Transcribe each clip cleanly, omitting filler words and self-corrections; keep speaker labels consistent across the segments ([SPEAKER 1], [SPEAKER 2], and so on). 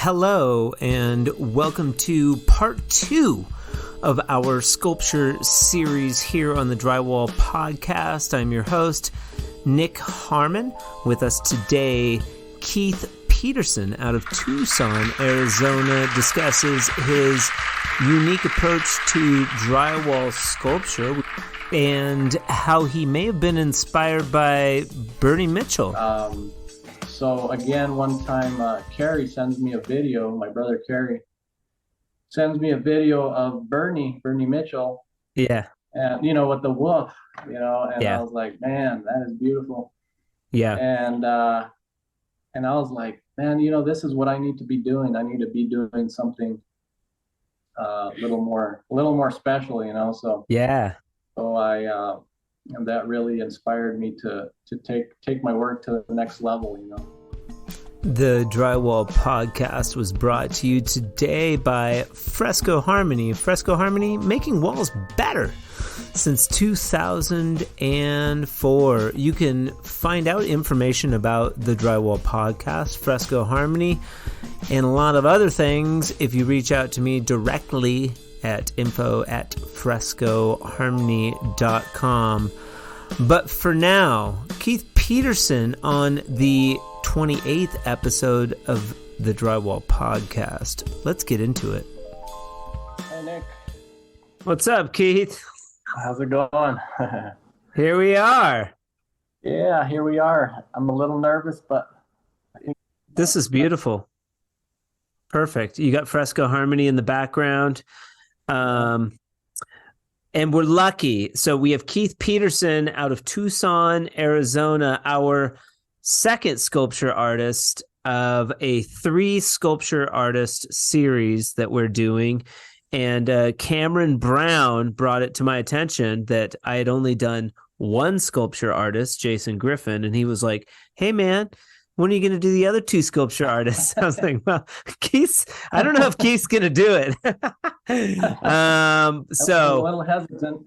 [SPEAKER 1] Hello, and welcome to part 2 of our sculpture series here on the Drywall Podcast. I'm your host, Nick Harmon. With us today, Keith Peterson out of Tucson, Arizona, discusses his unique approach to drywall sculpture and how he may have been inspired by Bernie Mitchell.
[SPEAKER 2] So again, one time, Carrie sends me a video, my brother Carrie sends me a video of Bernie Mitchell.
[SPEAKER 1] Yeah.
[SPEAKER 2] And, with the wolf, and yeah. I was like, man, that is beautiful.
[SPEAKER 1] Yeah.
[SPEAKER 2] And I was like, man, this is what I need to be doing. I need to be doing something a little more special, so.
[SPEAKER 1] Yeah.
[SPEAKER 2] So and that really inspired me to take my work to the next level,
[SPEAKER 1] The Drywall Podcast was brought to you today by Fresco Harmony. Fresco Harmony, making walls better since 2004. You can find out information about the Drywall Podcast, Fresco Harmony, and a lot of other things if you reach out to me directly at info@frescoharmony.com. But for now, Keith Peterson on the 28th episode of the Drywall Podcast. Let's get into it.
[SPEAKER 2] Hey, Nick.
[SPEAKER 1] What's up, Keith?
[SPEAKER 2] How's it going?
[SPEAKER 1] Here we are.
[SPEAKER 2] Yeah, here we are. I'm a little nervous, but I think
[SPEAKER 1] this is beautiful. Perfect. You got Fresco Harmony in the background. And we're lucky. So we have Keith Peterson out of Tucson, Arizona, our second sculpture artist of a 3 sculpture artist series that we're doing. And Cameron Brown brought it to my attention that I had only done one sculpture artist, Jason Griffin. And he was like, hey, man, when are you going to do the other 2 sculpture artists? I was like, well, Keith, I don't know if Keith's going to do it. So
[SPEAKER 2] a little hesitant.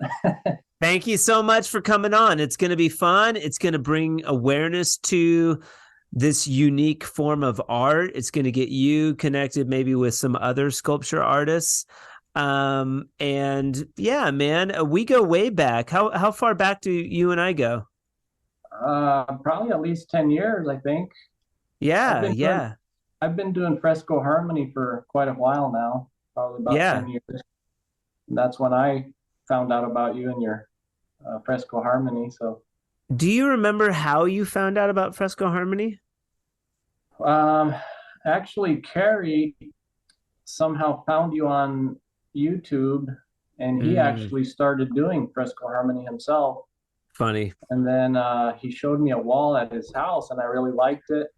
[SPEAKER 1] Thank you so much for coming on. It's going to be fun. It's going to bring awareness to this unique form of art. It's going to get you connected maybe with some other sculpture artists. And yeah, man, we go way back. How far back do you and I go?
[SPEAKER 2] Probably at least 10 years, I think.
[SPEAKER 1] Yeah,
[SPEAKER 2] I've been doing Fresco Harmony for quite a while now, probably about 10 years. And that's when I found out about you and your Fresco Harmony. So,
[SPEAKER 1] do you remember how you found out about Fresco Harmony?
[SPEAKER 2] Actually, Carrie somehow found you on YouTube, and he actually started doing Fresco Harmony himself.
[SPEAKER 1] Funny.
[SPEAKER 2] And then he showed me a wall at his house, and I really liked it.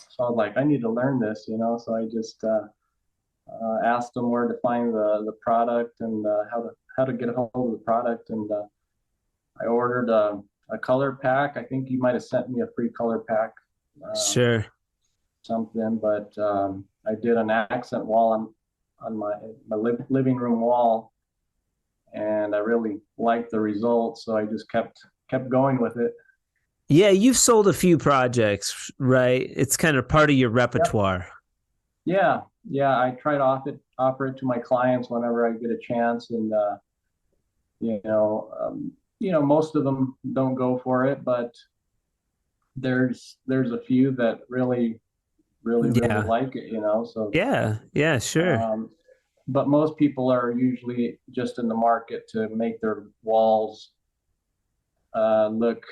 [SPEAKER 2] So I was like, I need to learn this, So I just asked him where to find the product and how to get a hold of the product. And I ordered a color pack. I think you might have sent me a free color pack.
[SPEAKER 1] Sure.
[SPEAKER 2] Something, but I did an accent wall on my living room wall. And I really liked the results, so I just kept going with it.
[SPEAKER 1] Yeah, you've sold a few projects, right? It's kind of part of your repertoire.
[SPEAKER 2] Yeah. I try to offer it to my clients whenever I get a chance, and most of them don't go for it, but there's a few that really like it, So
[SPEAKER 1] yeah, sure.
[SPEAKER 2] But most people are usually just in the market to make their walls look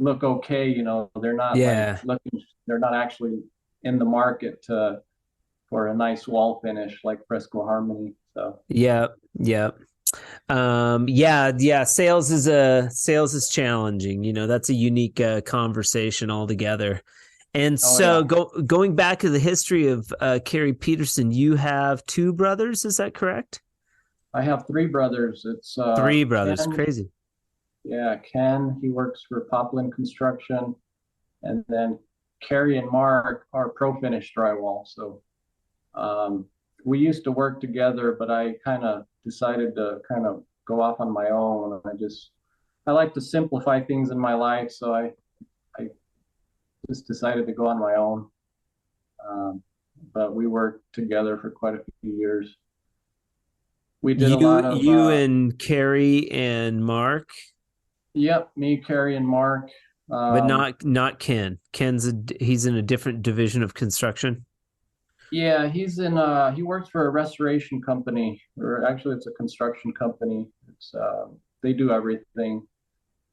[SPEAKER 2] okay. They're not they're not actually in the market for a nice wall finish like Fresco Harmony. So
[SPEAKER 1] yeah. Sales is challenging. That's a unique conversation altogether. And going back to the history of Carrie Peterson, you have 2 brothers, is that correct?
[SPEAKER 2] I have 3 brothers. It's
[SPEAKER 1] 3 brothers,
[SPEAKER 2] Ken,
[SPEAKER 1] crazy.
[SPEAKER 2] Yeah, Ken, he works for Poplin Construction, and then Carrie and Mark are Pro Finish Drywall. So we used to work together, but I kind of decided to kind of go off on my own. I like to simplify things in my life, so I just decided to go on my own. But we worked together for quite a few years. We did a
[SPEAKER 1] You
[SPEAKER 2] lot of
[SPEAKER 1] you and Carrie and Mark,
[SPEAKER 2] yep, me, Carrie, and Mark.
[SPEAKER 1] but not Ken. He's in a different division of construction.
[SPEAKER 2] Yeah, he works for a restoration company, or actually it's a construction company. It's they do everything.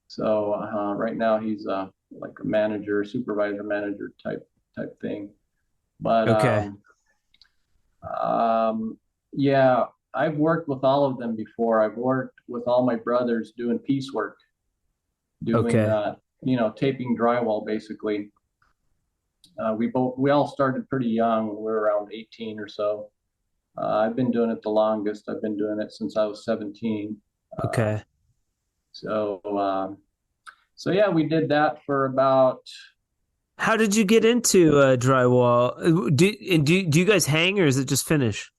[SPEAKER 2] So right now he's like a manager, supervisor manager type thing. But
[SPEAKER 1] Okay.
[SPEAKER 2] yeah, I've worked with all of them before. I've worked with all my brothers doing piecework, doing
[SPEAKER 1] Okay.
[SPEAKER 2] taping drywall basically. We all started pretty young. We were around 18 or so. I've been doing it the longest. I've been doing it since I was 17. Uh,
[SPEAKER 1] Okay.
[SPEAKER 2] so so yeah, we did that for about.
[SPEAKER 1] How did you get into drywall? Do you guys hang or is it just finish?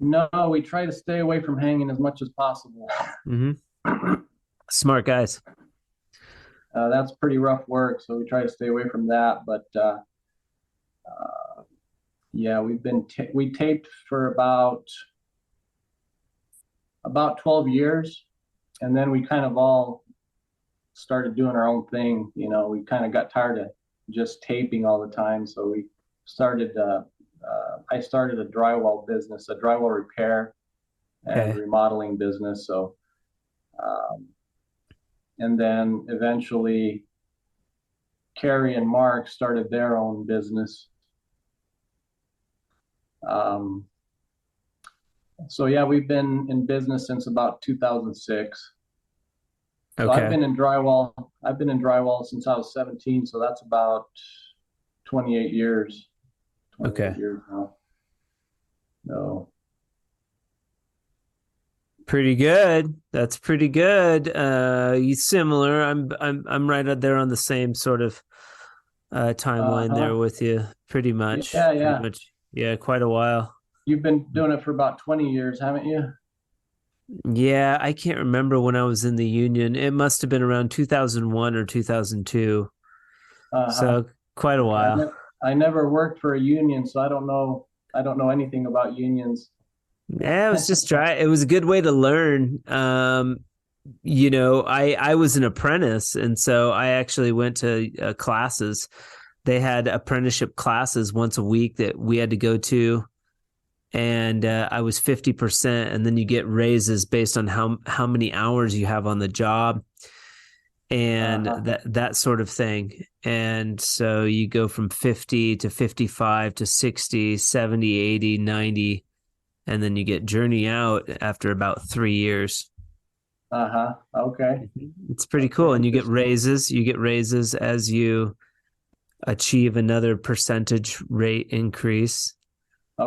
[SPEAKER 2] No, we try to stay away from hanging as much as possible.
[SPEAKER 1] Mm-hmm. Smart guys.
[SPEAKER 2] That's pretty rough work, so we try to stay away from that. But yeah, we taped for about 12 years, and then we kind of all started doing our own thing. We kind of got tired of just taping all the time, so we started. I started a drywall business, a drywall repair and
[SPEAKER 1] Okay.
[SPEAKER 2] remodeling business. So, and then eventually, Carrie and Mark started their own business. Um, so yeah, we've been in business since about 2006. So I've
[SPEAKER 1] Okay.
[SPEAKER 2] been in drywall. I've been in drywall since I was 17. So that's about 28 years. 28
[SPEAKER 1] Okay.
[SPEAKER 2] years now. No.
[SPEAKER 1] Pretty good. That's pretty good. You similar. I'm right out there on the same sort of timeline there
[SPEAKER 2] Uh-huh.
[SPEAKER 1] with you. Pretty much.
[SPEAKER 2] Yeah,
[SPEAKER 1] Pretty
[SPEAKER 2] yeah.
[SPEAKER 1] much. Yeah, quite a while.
[SPEAKER 2] You've been doing it for about 20 years, haven't you?
[SPEAKER 1] Yeah, I can't remember when I was in the union. It must have been around 2001 or 2002.
[SPEAKER 2] Uh-huh.
[SPEAKER 1] So quite a
[SPEAKER 2] Yeah,
[SPEAKER 1] while.
[SPEAKER 2] I never worked for a union, so I don't know anything about unions.
[SPEAKER 1] Yeah, it was just try. It was a good way to learn. I was an apprentice, and so I actually went to classes. They had apprenticeship classes once a week that we had to go to, and I was 50%, and then you get raises based on how many hours you have on the job, and
[SPEAKER 2] Uh-huh.
[SPEAKER 1] that sort of thing. And so you go from 50 to 55 to 60, 70, 80, 90, and then you get journey out after about 3 years.
[SPEAKER 2] Uh-huh. Okay.
[SPEAKER 1] It's pretty
[SPEAKER 2] Okay,
[SPEAKER 1] cool. And you get
[SPEAKER 2] interesting.
[SPEAKER 1] raises. You get raises as you achieve another percentage rate increase.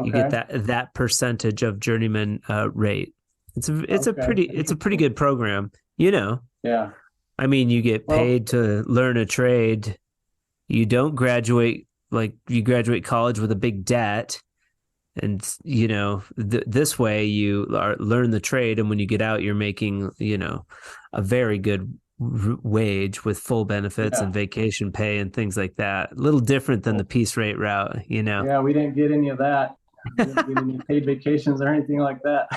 [SPEAKER 1] You get
[SPEAKER 2] Okay.
[SPEAKER 1] that percentage of journeyman rate.
[SPEAKER 2] Okay.
[SPEAKER 1] It's a pretty
[SPEAKER 2] Interesting.
[SPEAKER 1] good program. You know,
[SPEAKER 2] Yeah.
[SPEAKER 1] I mean, you get
[SPEAKER 2] Well,
[SPEAKER 1] paid to learn a trade. You don't graduate like you graduate college with a big debt. And this way learn the trade, and when you get out, you're making a very good wage with full benefits and
[SPEAKER 2] yeah.
[SPEAKER 1] vacation pay and things like that. A little different than the
[SPEAKER 2] Well,
[SPEAKER 1] piece rate route.
[SPEAKER 2] yeah, we didn't get any of that. We didn't get any paid vacations or anything like that.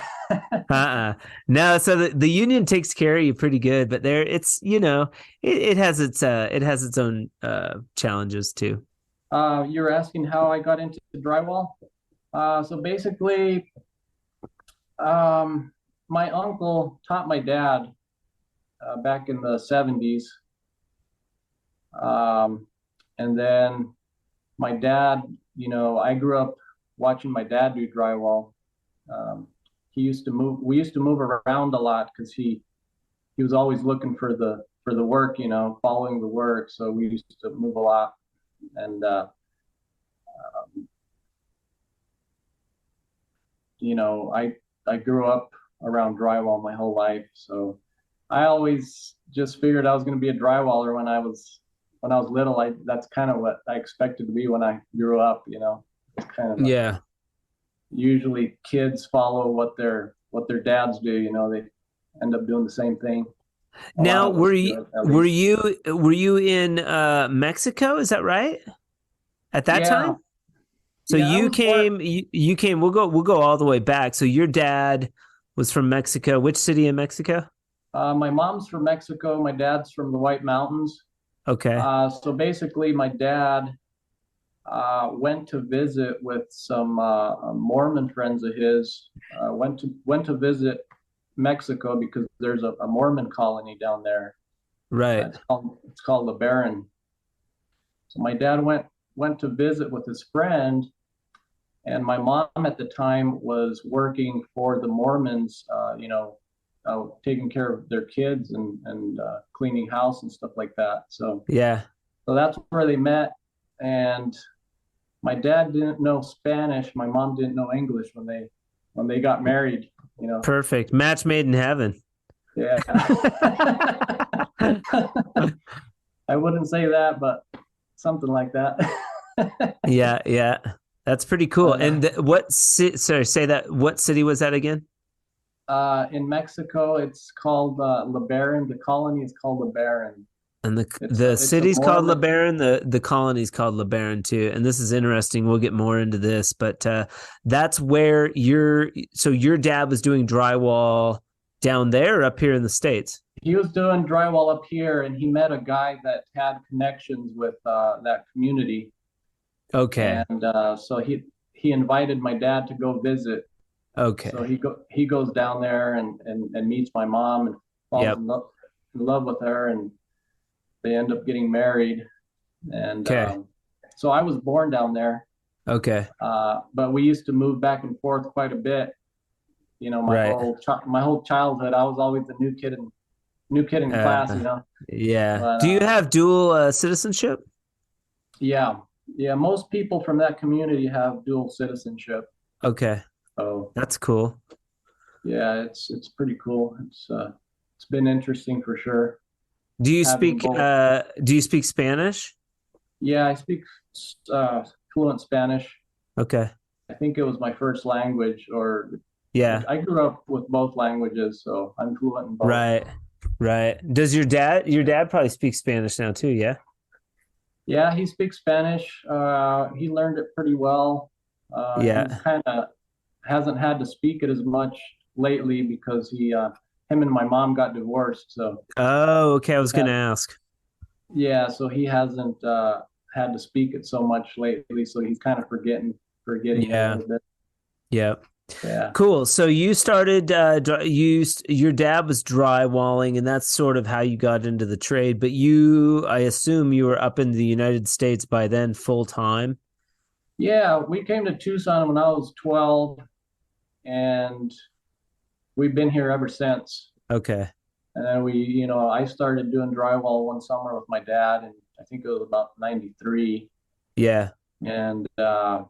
[SPEAKER 1] uh-uh. No, so the union takes care of you pretty good, but there it's it has its own challenges too.
[SPEAKER 2] You were asking how I got into drywall. So basically, um, my uncle taught my dad back in the 70s. Um, and then my dad, I grew up watching my dad do drywall. Um, we used to move around a lot because he was always looking for the work, following the work. So we used to move a lot. And, I grew up around drywall my whole life. So I always just figured I was going to be a drywaller when I was little. That's kind of what I expected to be when I grew up. It's kind of
[SPEAKER 1] Yeah.
[SPEAKER 2] usually kids follow what their dads do. They end up doing the same thing. A lot
[SPEAKER 1] Now,
[SPEAKER 2] of us do it, at
[SPEAKER 1] were
[SPEAKER 2] least.
[SPEAKER 1] you were you in Mexico? Is that right? At that
[SPEAKER 2] Yeah,
[SPEAKER 1] time? So
[SPEAKER 2] Yeah, I
[SPEAKER 1] you
[SPEAKER 2] was born.
[SPEAKER 1] came, you came, we'll go all the way back. So your dad was from Mexico. Which city in Mexico?
[SPEAKER 2] My mom's from Mexico. My dad's from the White Mountains.
[SPEAKER 1] Okay.
[SPEAKER 2] So basically, my dad went to visit with some Mormon friends of his. Went to visit Mexico because there's a Mormon colony down there.
[SPEAKER 1] Right.
[SPEAKER 2] It's called LeBaron. So my dad went to visit with his friend, and my mom at the time was working for the Mormons. Taking care of their kids and cleaning house and stuff like that.
[SPEAKER 1] Yeah.
[SPEAKER 2] So that's where they met, and my dad didn't know Spanish. My mom didn't know English when they got married.
[SPEAKER 1] Perfect. Match made in heaven.
[SPEAKER 2] Yeah. I wouldn't say that, but something like that.
[SPEAKER 1] Yeah, yeah. That's pretty cool.
[SPEAKER 2] But,
[SPEAKER 1] And sorry, say that. What city was that again?
[SPEAKER 2] in Mexico, it's called LeBaron. The colony is called LeBaron.
[SPEAKER 1] And
[SPEAKER 2] It's
[SPEAKER 1] the
[SPEAKER 2] it's a
[SPEAKER 1] city's called
[SPEAKER 2] Mormon.
[SPEAKER 1] LeBaron, the colony's called LeBaron too. And this is interesting. We'll get more into this, but that's where your dad was doing drywall down there or up here in the States?
[SPEAKER 2] He was doing drywall up here, and he met a guy that had connections with that community,
[SPEAKER 1] Okay.
[SPEAKER 2] and so he invited my dad to go visit.
[SPEAKER 1] Okay.
[SPEAKER 2] So he goes down there and meets my mom and falls
[SPEAKER 1] Yep.
[SPEAKER 2] in love with her, and they end up getting married. And
[SPEAKER 1] Okay.
[SPEAKER 2] so I was born down there,
[SPEAKER 1] Okay.
[SPEAKER 2] but we used to move back and forth quite a bit. My
[SPEAKER 1] Right.
[SPEAKER 2] whole childhood, I was always the new kid in class.
[SPEAKER 1] Yeah.
[SPEAKER 2] But
[SPEAKER 1] Do you have dual citizenship?
[SPEAKER 2] yeah, yeah, most people from that community have dual citizenship.
[SPEAKER 1] Okay.
[SPEAKER 2] So
[SPEAKER 1] That's cool.
[SPEAKER 2] yeah, it's pretty cool. It's been interesting for sure.
[SPEAKER 1] Do you
[SPEAKER 2] Having
[SPEAKER 1] speak
[SPEAKER 2] both.
[SPEAKER 1] do you speak Spanish?
[SPEAKER 2] Yeah, I speak fluent Spanish.
[SPEAKER 1] Okay.
[SPEAKER 2] I think it was my first language, or
[SPEAKER 1] Yeah.
[SPEAKER 2] I grew up with both languages, so I'm fluent in both.
[SPEAKER 1] Right. Right. Does your dad probably speaks Spanish now too, yeah?
[SPEAKER 2] Yeah, he speaks Spanish. He learned it pretty well. He's
[SPEAKER 1] Yeah.
[SPEAKER 2] kind of hasn't had to speak it as much lately because him and my mom got divorced. So
[SPEAKER 1] Oh, okay. I was
[SPEAKER 2] yeah,
[SPEAKER 1] gonna ask.
[SPEAKER 2] yeah, so he hasn't had to speak it so much lately. So he's kind of forgetting it a
[SPEAKER 1] Yeah.
[SPEAKER 2] little bit.
[SPEAKER 1] Yeah.
[SPEAKER 2] Yeah.
[SPEAKER 1] Cool. So you started your dad was drywalling and that's sort of how you got into the trade, but I assume you were up in the United States by then full time.
[SPEAKER 2] Yeah, we came to Tucson when I was 12, and we've been here ever since.
[SPEAKER 1] Okay.
[SPEAKER 2] And then I started doing drywall one summer with my dad, and I think it was about 93.
[SPEAKER 1] Yeah.
[SPEAKER 2] And I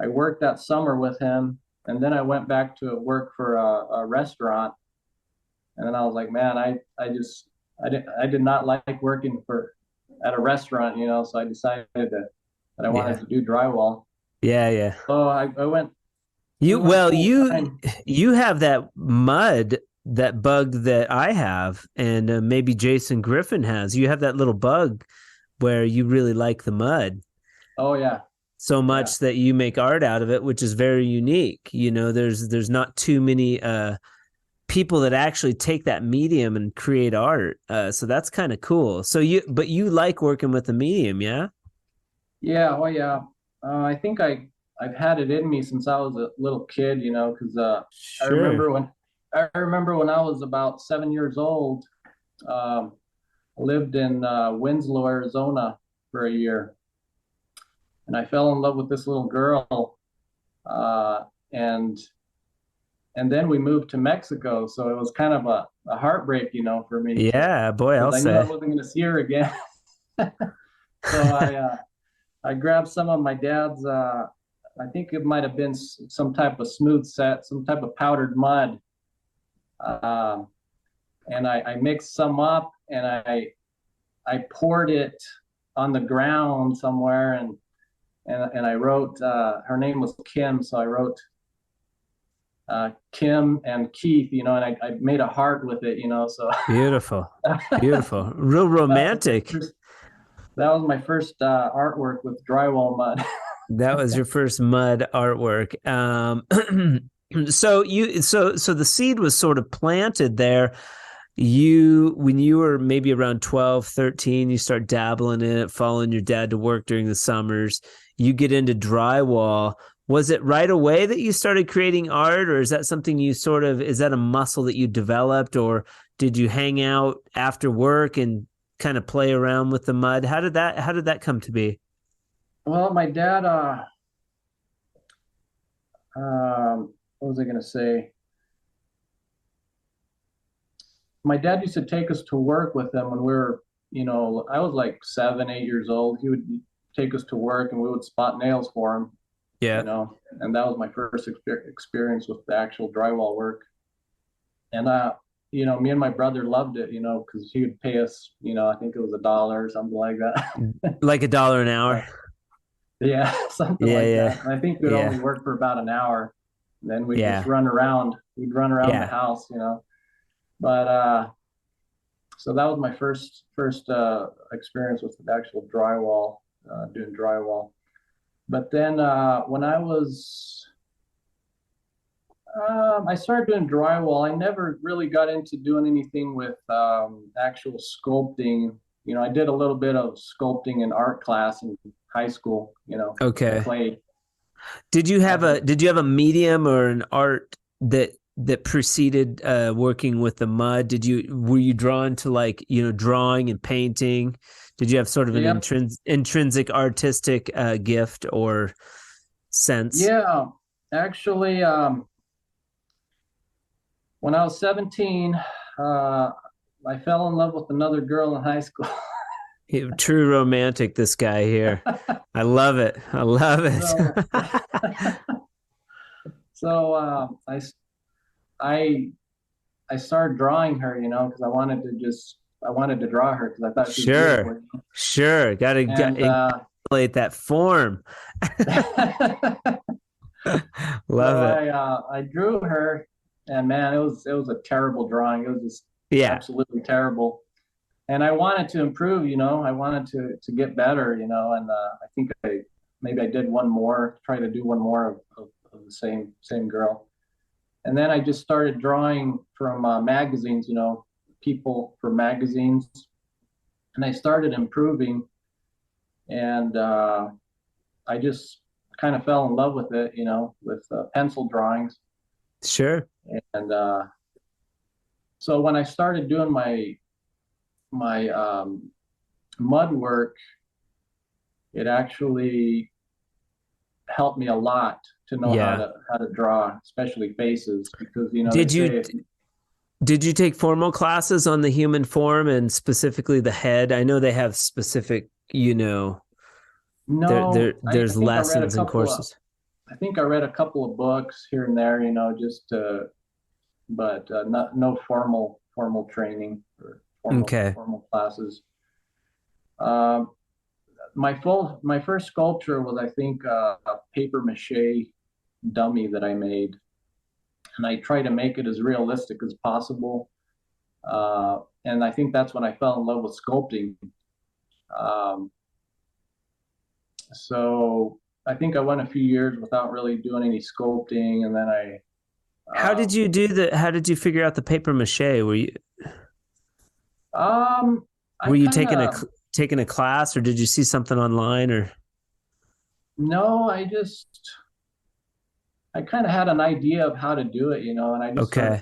[SPEAKER 2] worked that summer with him, and then I went back to work for a restaurant. And then I was like, man, I did not like working at a restaurant, so I decided that I wanted
[SPEAKER 1] Yeah.
[SPEAKER 2] to do drywall.
[SPEAKER 1] Yeah, yeah.
[SPEAKER 2] So I went we
[SPEAKER 1] You
[SPEAKER 2] went
[SPEAKER 1] well,
[SPEAKER 2] full
[SPEAKER 1] you
[SPEAKER 2] time.
[SPEAKER 1] you have that mud, that bug that I have, and maybe Jason Griffin has. You have that little bug where you really like the mud
[SPEAKER 2] Oh yeah,
[SPEAKER 1] so
[SPEAKER 2] yeah.
[SPEAKER 1] much that you make art out of it, which is very unique. There's not too many people that actually take that medium and create art. So that's kind of cool. But you like working with the medium, yeah?
[SPEAKER 2] Yeah, oh yeah. I think I've had it in me since I was a little kid, because I
[SPEAKER 1] Sure.
[SPEAKER 2] remember when I was about 7 years old. I lived in Winslow, Arizona for a year, and I fell in love with this little girl, uh, and then we moved to Mexico. So it was kind of a heartbreak, for me. So
[SPEAKER 1] Yeah, boy, I'll
[SPEAKER 2] because I knew I
[SPEAKER 1] say.
[SPEAKER 2] wasn't going to see her again. So I grabbed some of my dad's. I think it might have been some type of smooth set, some type of powdered mud, uh, and I mixed some up, and I poured it on the ground somewhere, and I wrote. Her name was Kim, so I wrote Kim and Keith, and I made a heart with it, So
[SPEAKER 1] Beautiful. Beautiful. Real
[SPEAKER 2] that was my
[SPEAKER 1] romantic.
[SPEAKER 2] first. That was my first artwork with drywall mud.
[SPEAKER 1] That was your first mud artwork. So the seed was sort of planted there. When you were maybe around 12, 13, you start dabbling in it, following your dad to work during the summers. You get into drywall. Was it right away that you started creating art, or is that something is that a muscle that you developed, or did you hang out after work and kind of play around with the mud? How did that come to be?
[SPEAKER 2] Well, my dad, what was I going to say? My dad used to take us to work with him when we were, I was like 7, 8 years old. He would take us to work and we would spot nails for him,
[SPEAKER 1] Yeah.
[SPEAKER 2] and that was my first experience with the actual drywall work. And, me and my brother loved it, because he would pay us, I think it was $1 or something like that.
[SPEAKER 1] Like $1 an hour.
[SPEAKER 2] Yeah, something
[SPEAKER 1] Yeah,
[SPEAKER 2] like
[SPEAKER 1] yeah.
[SPEAKER 2] that. And I think we'd only work for about an hour. Then we'd
[SPEAKER 1] Yeah.
[SPEAKER 2] just run around. We'd run around
[SPEAKER 1] Yeah.
[SPEAKER 2] the house, But so that was my first experience with the actual drywall, doing drywall. But then when I started doing drywall, I never really got into doing anything with actual sculpting. I did a little bit of sculpting in art class in high school,
[SPEAKER 1] Okay.
[SPEAKER 2] clay.
[SPEAKER 1] Did you have a medium or an art that preceded working with the mud? Were you drawn to drawing and painting? Did you have sort of an
[SPEAKER 2] Yep.
[SPEAKER 1] intrinsic artistic gift or sense?
[SPEAKER 2] Yeah, actually, when I was 17, I fell in love with another girl in high school.
[SPEAKER 1] True romantic, this guy here. I love it. I love it.
[SPEAKER 2] So I started drawing her, because I wanted to draw her because I thought she was beautiful.
[SPEAKER 1] Sure. Got to encapsulate that form. Love it.
[SPEAKER 2] I drew her, and man, it was a terrible drawing. It was just absolutely terrible. And I wanted to improve, I wanted to get better, and I think maybe I did try to do one more of the same girl. And then I just started drawing from magazines, people from magazines, and I started improving, and I just kind of fell in love with it, with pencil drawings.
[SPEAKER 1] Sure.
[SPEAKER 2] And so when I started doing my mud work, it actually helped me a lot to know how to draw, especially faces, because
[SPEAKER 1] did you take formal classes on the human form and specifically the head? I know they have specific,
[SPEAKER 2] no,
[SPEAKER 1] there's lessons and courses.
[SPEAKER 2] I think I read a couple of books here and there, but no formal training or formal classes. My first sculpture was, I think, a paper mache dummy that I made, and I tried to make it as realistic as possible. And I think that's when I fell in love with sculpting. So I think I went a few years without really doing any sculpting, and then
[SPEAKER 1] how did you figure out the paper mache? Were you taking a class, or did you see something online, or?
[SPEAKER 2] No, I kind of had an idea of how to do it, and I just started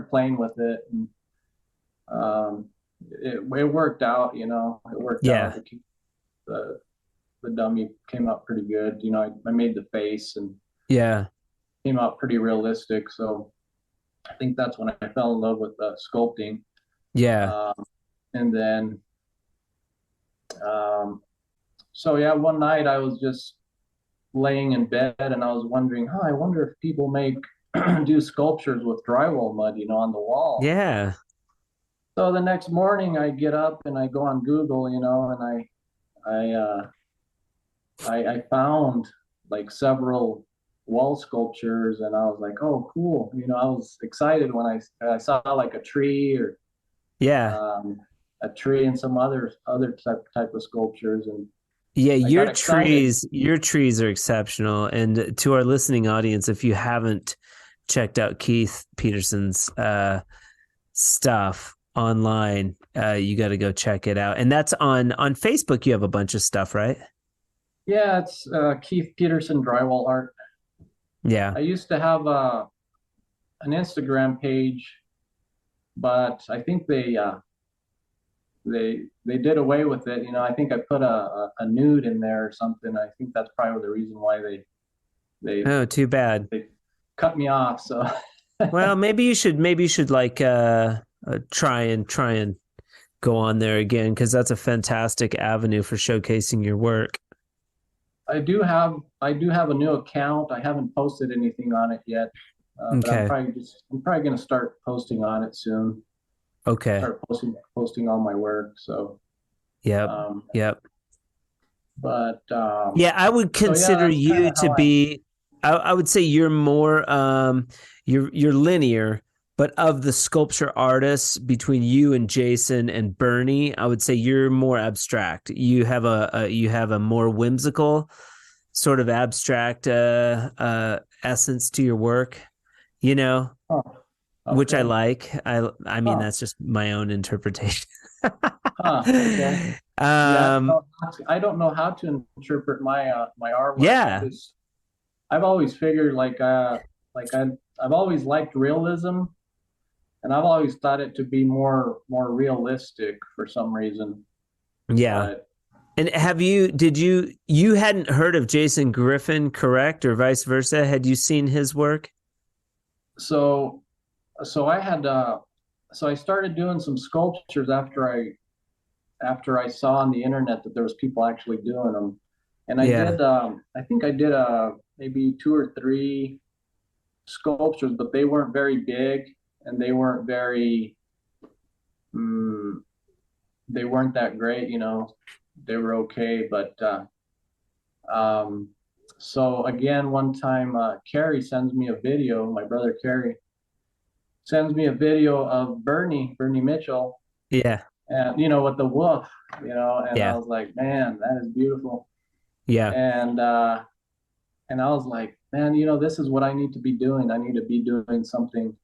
[SPEAKER 2] playing with it, and it worked out, It worked out. The dummy came out pretty good. I made the face and came out pretty realistic. So I think that's when I fell in love with sculpting.
[SPEAKER 1] Yeah.
[SPEAKER 2] And then, one night I was just laying in bed and I was wondering, I wonder if people do sculptures with drywall mud, on the wall.
[SPEAKER 1] Yeah.
[SPEAKER 2] So the next morning I get up and I go on Google, and I found like several wall sculptures, and I was like, oh, cool. I was excited when I saw like a tree or a tree and some other type of sculptures. And
[SPEAKER 1] Yeah,
[SPEAKER 2] I got excited.
[SPEAKER 1] your trees are exceptional. And to our listening audience, if you haven't checked out Keith Peterson's stuff online, you got to go check it out. And that's on Facebook. You have a bunch of stuff, right?
[SPEAKER 2] Yeah, it's Keith Peterson Drywall Art.
[SPEAKER 1] Yeah.
[SPEAKER 2] I used to have an Instagram page, but I think they did away with it. I think I put a nude in there or something. I think that's probably the reason why they
[SPEAKER 1] Oh, too bad.
[SPEAKER 2] they cut me off. So
[SPEAKER 1] Well, maybe you should like try and go on there again, because that's a fantastic avenue for showcasing your work.
[SPEAKER 2] I do have a new account. I haven't posted anything on it yet, but
[SPEAKER 1] Okay.
[SPEAKER 2] I'm probably going to start posting on it soon.
[SPEAKER 1] Okay.
[SPEAKER 2] Start posting all my work. So,
[SPEAKER 1] Yep.
[SPEAKER 2] um,
[SPEAKER 1] Yep.
[SPEAKER 2] but
[SPEAKER 1] Yeah, I would
[SPEAKER 2] so yeah,
[SPEAKER 1] consider
[SPEAKER 2] that's kind
[SPEAKER 1] you
[SPEAKER 2] of
[SPEAKER 1] to
[SPEAKER 2] how I.
[SPEAKER 1] be, I would say you're more you're linear, but of the sculpture artists between you and Jason and Bernie, I would say you're more abstract. You have you have a more whimsical sort of abstract essence to your work, you know,
[SPEAKER 2] Oh,
[SPEAKER 1] which I
[SPEAKER 2] okay.
[SPEAKER 1] like. I mean,
[SPEAKER 2] Huh.
[SPEAKER 1] that's just my own interpretation.
[SPEAKER 2] Huh. Okay. Yeah.
[SPEAKER 1] um
[SPEAKER 2] I don't know how to interpret my artwork.
[SPEAKER 1] yeah.
[SPEAKER 2] I've always figured like I've always liked realism, and I've always thought it to be more realistic for some reason.
[SPEAKER 1] Yeah.
[SPEAKER 2] But
[SPEAKER 1] And you hadn't heard of Jason Griffin, correct? Or vice versa? Had you seen his work?
[SPEAKER 2] so so I had so I started doing some sculptures after I saw on the internet that there was people actually doing them, and
[SPEAKER 1] Yeah.
[SPEAKER 2] I think I did maybe two or three sculptures, but they weren't very big, and mm, they weren't that great. They were okay, but um, so again, one time, Carrie sends me a video. My brother Carrie sends me a video of Bernie Mitchell,
[SPEAKER 1] Yeah.
[SPEAKER 2] and with the wolf, and I
[SPEAKER 1] Yeah.
[SPEAKER 2] was like, man, that is beautiful.
[SPEAKER 1] Yeah.
[SPEAKER 2] And I was like, man, this is what I need to be doing. I need to be doing something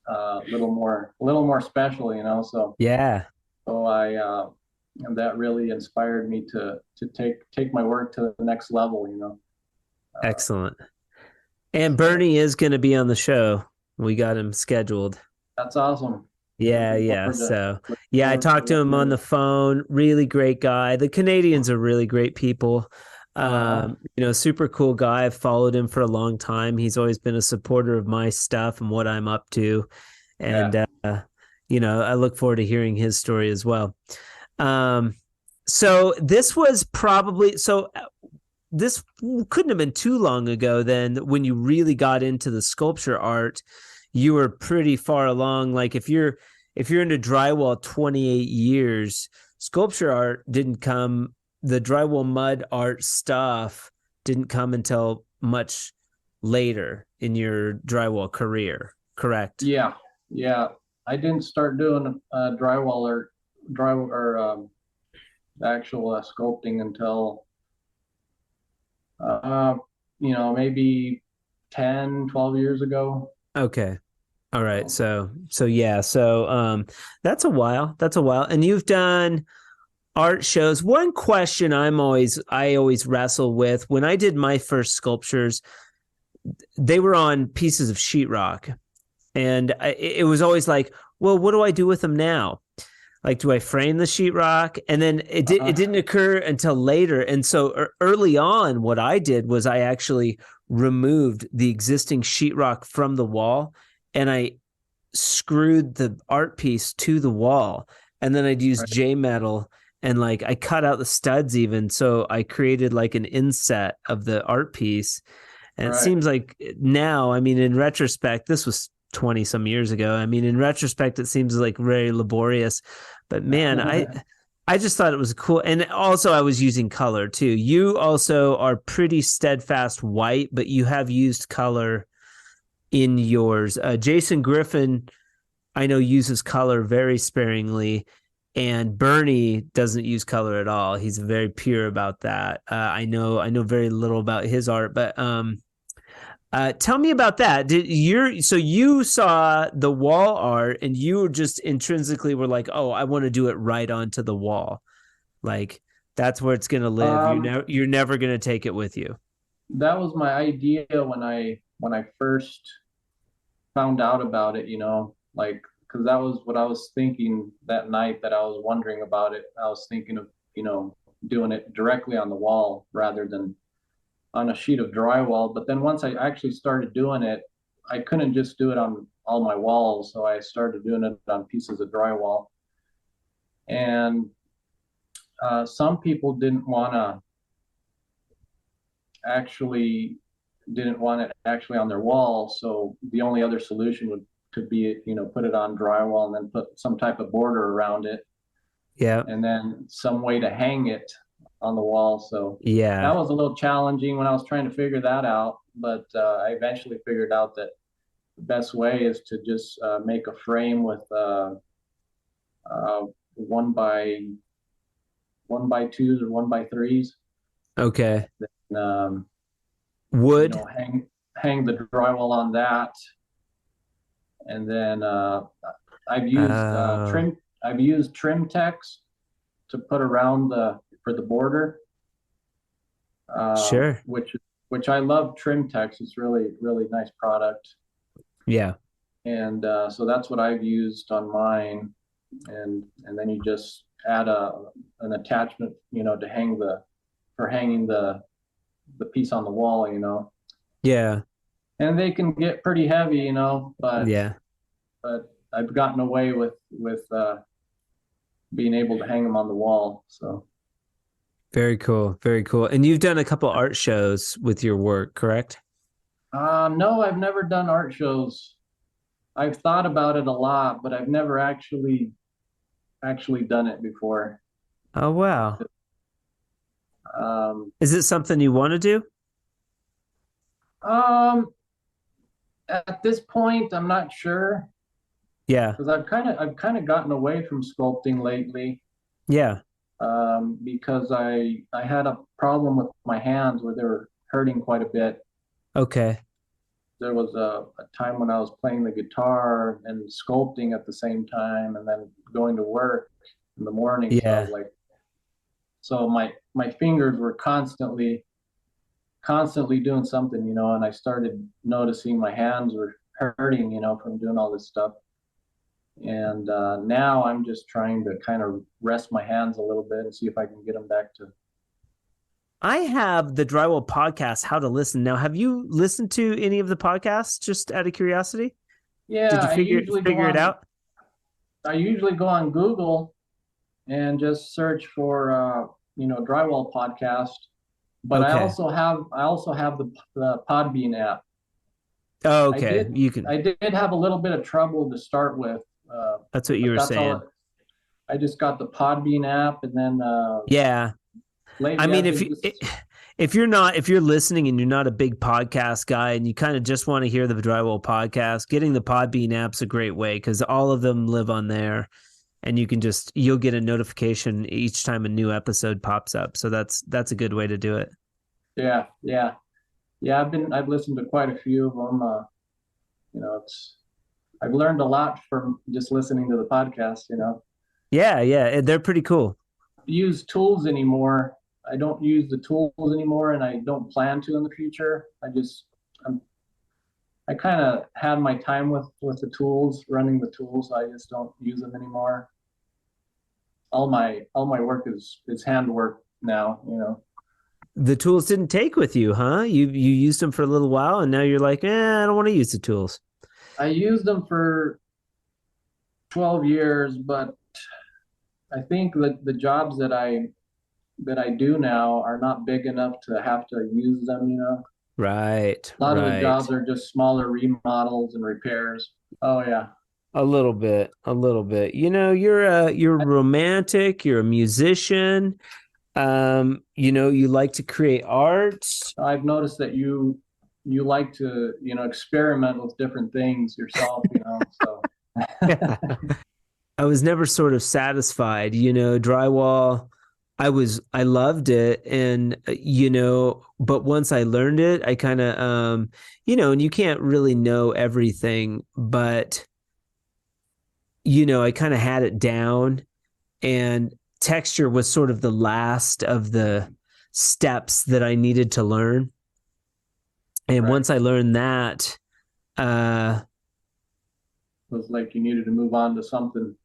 [SPEAKER 2] a little more special, So
[SPEAKER 1] Yeah.
[SPEAKER 2] and that really inspired me to take my work to the next level, Uh,
[SPEAKER 1] Excellent. And
[SPEAKER 2] so
[SPEAKER 1] Bernie is going to be on the show. We got him scheduled.
[SPEAKER 2] that's awesome.
[SPEAKER 1] Yeah,
[SPEAKER 2] Looking
[SPEAKER 1] yeah.
[SPEAKER 2] forward to
[SPEAKER 1] So,
[SPEAKER 2] looking
[SPEAKER 1] yeah, I
[SPEAKER 2] forward to
[SPEAKER 1] talked to him
[SPEAKER 2] working
[SPEAKER 1] on
[SPEAKER 2] with
[SPEAKER 1] the
[SPEAKER 2] you.
[SPEAKER 1] phone. Really great guy. The Canadians are really great people.
[SPEAKER 2] Uh-huh.
[SPEAKER 1] Super cool guy. I've followed him for a long time. He's always been a supporter of my stuff and what I'm up to.
[SPEAKER 2] Yeah.
[SPEAKER 1] And, I look forward to hearing his story as well. Um, so this was probably, this couldn't have been too long ago then when you really got into the sculpture art. You were pretty far along. Like if you're into drywall 28 years, sculpture art didn't come, the drywall mud art stuff didn't come until much later in your drywall career, correct?
[SPEAKER 2] Yeah. Yeah. I didn't start doing drywall or actual sculpting until uh, maybe 10, 12 years ago.
[SPEAKER 1] Okay. All right.
[SPEAKER 2] So,
[SPEAKER 1] So yeah. That's a while. That's a while. And you've done art shows. One question I always wrestle with when I did my first sculptures, they were on pieces of sheetrock. And it was always like, well, what do I do with them now? Like, do I frame the sheetrock? And then it
[SPEAKER 2] uh,
[SPEAKER 1] didn't occur until later. And so early on, what I did was I actually removed the existing sheetrock from the wall, and I screwed the art piece to the wall. And then I'd use
[SPEAKER 2] right,
[SPEAKER 1] J metal, and like I cut out the studs even. So I created like an inset of the art piece. And it
[SPEAKER 2] right.
[SPEAKER 1] seems like now, I mean, in retrospect, this was 20 some years ago. I mean, in retrospect, it seems like very laborious, but man, I just thought it was cool. And also I was using color too. You also are pretty steadfast white, but you have used color in yours. Jason Griffin, I know, uses color very sparingly. And Bernie doesn't use color at all. He's very pure about that. I know very little about his art, but tell me about that. So you saw the wall art and you just intrinsically were like, oh, I want to do it right onto the wall. Like that's where it's going to live. You're never going to take it with you.
[SPEAKER 2] That was my idea when I first found out about it, like, because that was what I was thinking that night that I was wondering about it. I was thinking of, doing it directly on the wall rather than on a sheet of drywall. But then once I actually started doing it, I couldn't just do it on all my walls. So I started doing it on pieces of drywall. And some people didn't want it actually on their wall. So the only other solution could be, put it on drywall and then put some type of border around it.
[SPEAKER 1] Yeah.
[SPEAKER 2] And then some way to hang it on the wall. So
[SPEAKER 1] yeah,
[SPEAKER 2] that was a little challenging when I was trying to figure that out. But I eventually figured out that the best way is to just make a frame with 1x2s or 1x3s.
[SPEAKER 1] Okay.
[SPEAKER 2] And,
[SPEAKER 1] wood.
[SPEAKER 2] Hang the drywall on that. And then I've used trim text to put around for the border.
[SPEAKER 1] Sure.
[SPEAKER 2] Which I love trim text. It's really, really nice product.
[SPEAKER 1] Yeah.
[SPEAKER 2] And so that's what I've used on mine. And then you just add an attachment, to hanging the piece on the wall,
[SPEAKER 1] Yeah.
[SPEAKER 2] And they can get pretty heavy, but
[SPEAKER 1] yeah.
[SPEAKER 2] But I've gotten away with being able to hang them on the wall. So
[SPEAKER 1] very cool. Very cool. And you've done a couple art shows with your work, correct?
[SPEAKER 2] No, I've never done art shows. I've thought about it a lot, but I've never actually done it before.
[SPEAKER 1] Oh, wow. Is it something you want to do?
[SPEAKER 2] At this point, I'm not sure.
[SPEAKER 1] Yeah.
[SPEAKER 2] Because I've kind of gotten away from sculpting lately.
[SPEAKER 1] Yeah.
[SPEAKER 2] Because I had a problem with my hands where they were hurting quite a bit.
[SPEAKER 1] Okay.
[SPEAKER 2] There was a time when I was playing the guitar and sculpting at the same time, and then going to work in the morning.
[SPEAKER 1] Yeah.
[SPEAKER 2] So my fingers were constantly doing something, and I started noticing my hands were hurting, from doing all this stuff. And now I'm just trying to kind of rest my hands a little bit and see if I can get them back to.
[SPEAKER 1] I have the Drywall Podcast, How to Listen. Now, have you listened to any of the podcasts just out of curiosity?
[SPEAKER 2] Yeah.
[SPEAKER 1] Did you figure it out?
[SPEAKER 2] I usually go on Google and just search for, Drywall Podcast. But okay. I also have the Podbean app.
[SPEAKER 1] Oh, okay.
[SPEAKER 2] I did have a little bit of trouble to start with.
[SPEAKER 1] That's what you were saying.
[SPEAKER 2] I just got the Podbean app, and then
[SPEAKER 1] yeah. I mean, if you're listening and you're not a big podcast guy and you kind of just want to hear the Drywall Podcast, getting the Podbean app's a great way because all of them live on there, and you'll get a notification each time a new episode pops up. So that's a good way to do it.
[SPEAKER 2] Yeah. I've listened to quite a few of them. I've learned a lot from just listening to the podcast.
[SPEAKER 1] Yeah, they're pretty cool.
[SPEAKER 2] Use tools anymore. I don't use the tools anymore, and I don't plan to in the future. I kind of had my time with the tools, running the tools. So I just don't use them anymore. All my work is handwork now.
[SPEAKER 1] The tools didn't take with you, huh? You used them for a little while, and now you're like, I don't want to use the tools.
[SPEAKER 2] I used them for 12 years, but I think that the jobs that I do now are not big enough to have to use them,
[SPEAKER 1] Right.
[SPEAKER 2] A lot of the jobs are just smaller remodels and repairs. Oh yeah.
[SPEAKER 1] A little bit. You're romantic, you're a musician. You like to create art.
[SPEAKER 2] I've noticed that you like to, experiment with different things yourself, so.
[SPEAKER 1] I was never sort of satisfied, drywall. I loved it. And, but once I learned it, I kind of, and you can't really know everything, but, I kind of had it down, and texture was sort of the last of the steps that I needed to learn. And
[SPEAKER 2] Right.
[SPEAKER 1] once I learned that,
[SPEAKER 2] It was like you needed to move on to something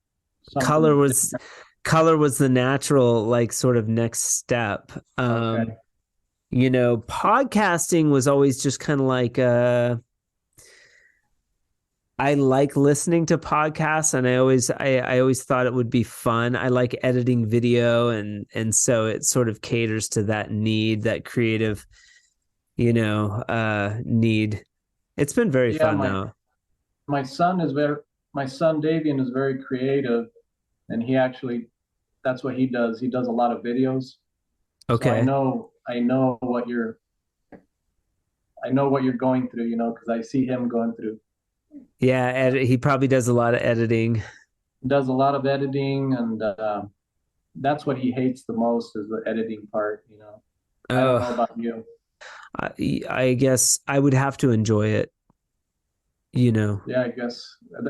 [SPEAKER 1] color
[SPEAKER 2] something
[SPEAKER 1] was color was the natural, like, sort of next step.
[SPEAKER 2] okay.
[SPEAKER 1] Podcasting was always just kind of like, I like listening to podcasts, and I always thought it would be fun. I like editing video, and so it sort of caters to that need, that creative, need. It's been very
[SPEAKER 2] Yeah,
[SPEAKER 1] fun though.
[SPEAKER 2] my son is very my son Davian is very creative, and he actually that's what he does. He does a lot of videos. So
[SPEAKER 1] Okay.
[SPEAKER 2] I know what you're going through, because I see him going through.
[SPEAKER 1] Yeah, he probably does a lot of editing.
[SPEAKER 2] He does a lot of editing, and that's what he hates the most is the editing part. I don't know
[SPEAKER 1] Oh,
[SPEAKER 2] about you.
[SPEAKER 1] I guess I would have to enjoy it, you know.
[SPEAKER 2] Yeah, I guess,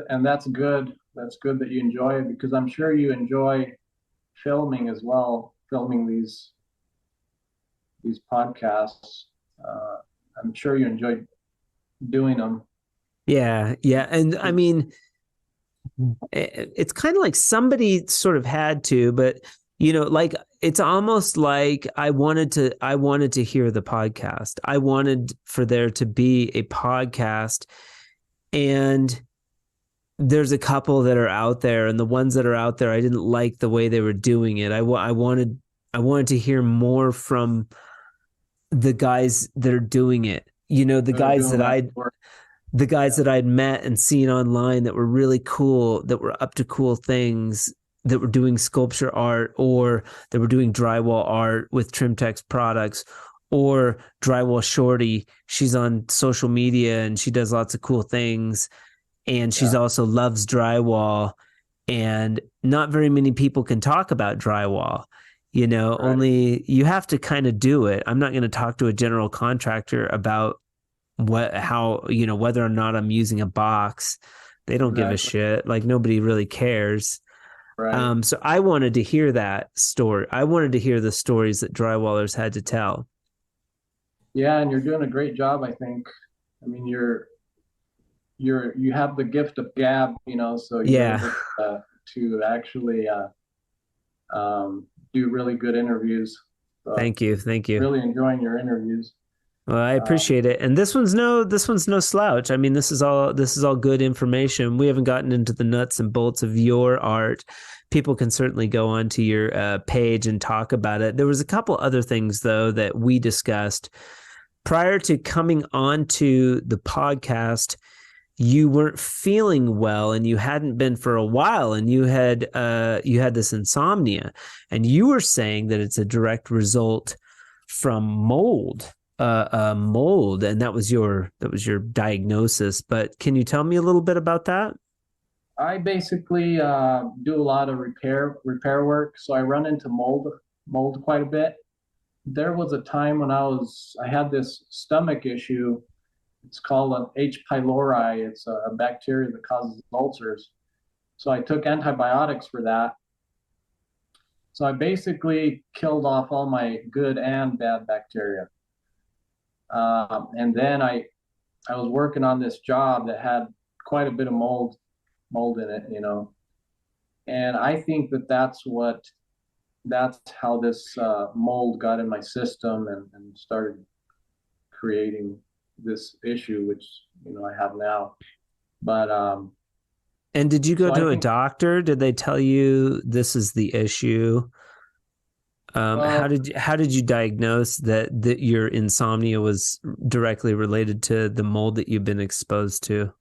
[SPEAKER 2] and that's good. That's good that you enjoy it because I'm sure you enjoy filming as well, filming these podcasts. Uh, I'm sure you enjoy doing them.
[SPEAKER 1] Yeah, yeah. And I mean, it's kind of like somebody sort of had to, but like, it's almost like I wanted to hear the podcast. I wanted for there to be a podcast, and there's a couple that are out there, and the ones that are out there, I didn't like the way they were doing it. I wanted to hear more from the guys that are doing it. The
[SPEAKER 2] They're
[SPEAKER 1] guys
[SPEAKER 2] doing
[SPEAKER 1] that
[SPEAKER 2] that
[SPEAKER 1] I
[SPEAKER 2] work.
[SPEAKER 1] the guys
[SPEAKER 2] Yeah,
[SPEAKER 1] that I'd met and seen online that were really cool, that were up to cool things, that were doing sculpture art, or that were doing drywall art with Trimtex products, or Drywall Shorty. She's on social media and she does lots of cool things. And she's
[SPEAKER 2] yeah,
[SPEAKER 1] also loves drywall. And not very many people can talk about drywall.
[SPEAKER 2] right.
[SPEAKER 1] Only you have to kind of do it. I'm not going to talk to a general contractor about whether or not I'm using a box. They don't give a
[SPEAKER 2] Exactly.
[SPEAKER 1] shit. Like, nobody really cares.
[SPEAKER 2] Right.
[SPEAKER 1] So I wanted to hear that story. I wanted to hear the stories that drywallers had to tell.
[SPEAKER 2] Yeah, and you're doing a great job, I think. I mean, you have the gift of gab, so you're
[SPEAKER 1] Yeah.
[SPEAKER 2] able to actually do really good interviews. So
[SPEAKER 1] Thank you. Thank you.
[SPEAKER 2] really enjoying your interviews.
[SPEAKER 1] Well, I
[SPEAKER 2] Um,
[SPEAKER 1] appreciate it. And this one's no slouch. I mean, this is all good information. We haven't gotten into the nuts and bolts of your art. People can certainly go onto your page and talk about it. There was a couple other things though that we discussed prior to coming onto the podcast. You weren't feeling well, and you hadn't been for a while, and you had this insomnia, and you were saying that it's a direct result from mold, and that was your diagnosis. But can you tell me a little bit about that?
[SPEAKER 2] I basically do a lot of repair work, so I run into mold quite a bit. There was a time when I had this stomach issue. It's called an H. pylori. It's a bacteria that causes ulcers. So I took antibiotics for that. So I basically killed off all my good and bad bacteria. And then I was working on this job that had quite a bit of mold in it. And I think that's how this mold got in my system and started creating this issue, which I have now. But
[SPEAKER 1] And did you go
[SPEAKER 2] so I
[SPEAKER 1] to a
[SPEAKER 2] think,
[SPEAKER 1] doctor? Did they tell you this is the issue? How
[SPEAKER 2] well,
[SPEAKER 1] did you diagnose that your insomnia was directly related to the mold that you've been exposed to?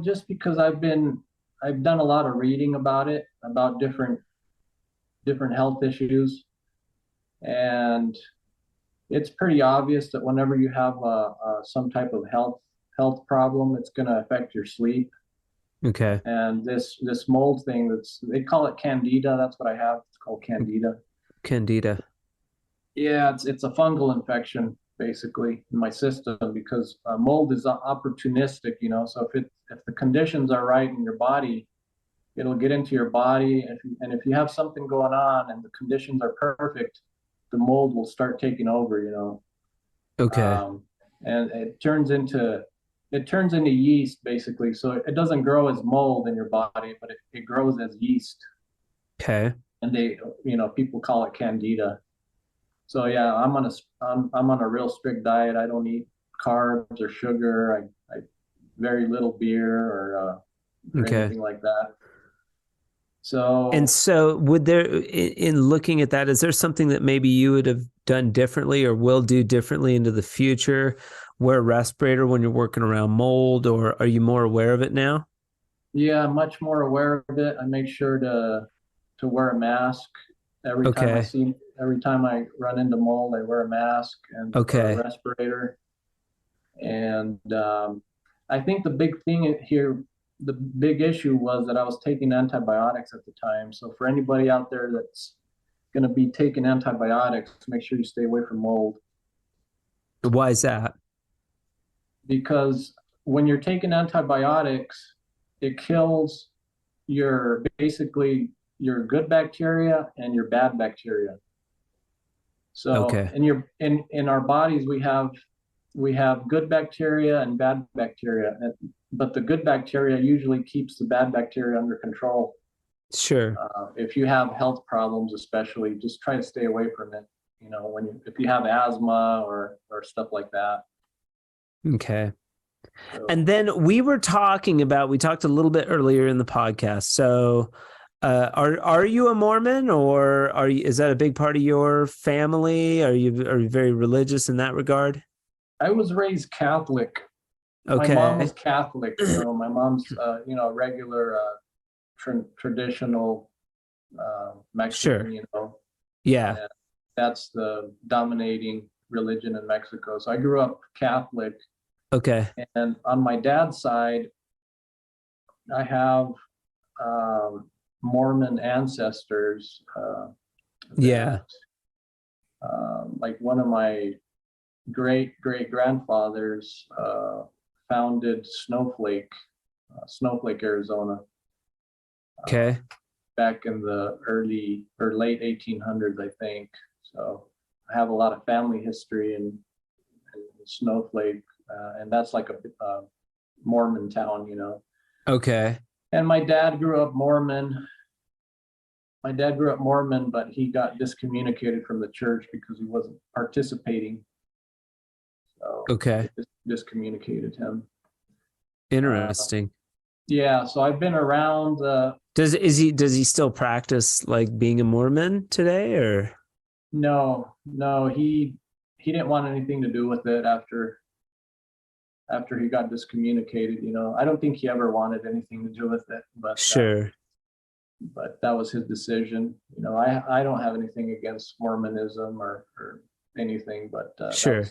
[SPEAKER 2] just because I've done a lot of reading about it, about different health issues, and it's pretty obvious that whenever you have some type of health problem, it's going to affect your sleep.
[SPEAKER 1] Okay.
[SPEAKER 2] And this mold thing, they call it candida. That's what I have. It's called candida.
[SPEAKER 1] Candida.
[SPEAKER 2] Yeah, it's a fungal infection basically in my system because mold is opportunistic, you know. So if the conditions are right in your body, it'll get into your body. And if you have something going on and the conditions are perfect, the mold will start taking over, you know.
[SPEAKER 1] Okay.
[SPEAKER 2] And it turns into yeast basically. So it doesn't grow as mold in your body, but it grows as yeast.
[SPEAKER 1] Okay.
[SPEAKER 2] And people call it candida. So yeah, I'm on a real strict diet. I don't eat carbs or sugar. I very little beer or
[SPEAKER 1] Okay.
[SPEAKER 2] anything like that.
[SPEAKER 1] And
[SPEAKER 2] So
[SPEAKER 1] so would there, in looking at that, is there something that maybe you would have done differently or will do differently into the future? Wear a respirator when you're working around mold, or are you more aware of it now?
[SPEAKER 2] yeah, I'm much more aware of it. I make sure to wear a mask
[SPEAKER 1] Okay.
[SPEAKER 2] every time I run into mold. I wear a mask and or a
[SPEAKER 1] Okay.
[SPEAKER 2] respirator. And I think the big thing here, the big issue was that I was taking antibiotics at the time. So for anybody out there that's going to be taking antibiotics, make sure you stay away from mold,
[SPEAKER 1] Why is that?
[SPEAKER 2] because when you're taking antibiotics, it kills basically your good bacteria and your bad bacteria. So
[SPEAKER 1] Okay.
[SPEAKER 2] in our bodies we have good bacteria and bad bacteria, but the good bacteria usually keeps the bad bacteria under control.
[SPEAKER 1] Sure.
[SPEAKER 2] If you have health problems, especially, just try to stay away from it. You know, if you have asthma or stuff like that.
[SPEAKER 1] Okay.
[SPEAKER 2] So,
[SPEAKER 1] And then we talked a little bit earlier in the podcast. So, are you a Mormon, or is that a big part of your family? Are you very religious in that regard?
[SPEAKER 2] I was raised Catholic. My mom
[SPEAKER 1] Okay.
[SPEAKER 2] was Catholic, so my mom's regular traditional Mexican,
[SPEAKER 1] Sure.
[SPEAKER 2] you know,
[SPEAKER 1] Yeah.
[SPEAKER 2] and that's the dominating religion in Mexico. So I grew up Catholic,
[SPEAKER 1] Okay.
[SPEAKER 2] and on my dad's side, I have Mormon ancestors that,
[SPEAKER 1] Yeah.
[SPEAKER 2] like one of my great great grandfathers founded Snowflake, Arizona, uh,
[SPEAKER 1] Okay.
[SPEAKER 2] back in the early or late 1800s, I think. So I have a lot of family history in Snowflake, and that's like a Mormon town, you know.
[SPEAKER 1] Okay.
[SPEAKER 2] And my dad grew up Mormon. My dad grew up Mormon, but he got discommunicated from the church because he wasn't participating. So
[SPEAKER 1] Okay.
[SPEAKER 2] they just discommunicated him. Uh,
[SPEAKER 1] Interesting.
[SPEAKER 2] yeah, so I've been around.
[SPEAKER 1] Does he still practice like being a Mormon today, or?
[SPEAKER 2] No, he didn't want anything to do with it after he got discommunicated. You know, I don't think he ever wanted anything to do with it,
[SPEAKER 1] Sure.
[SPEAKER 2] but that was his decision. You know, I don't have anything against Mormonism or anything, but
[SPEAKER 1] Sure.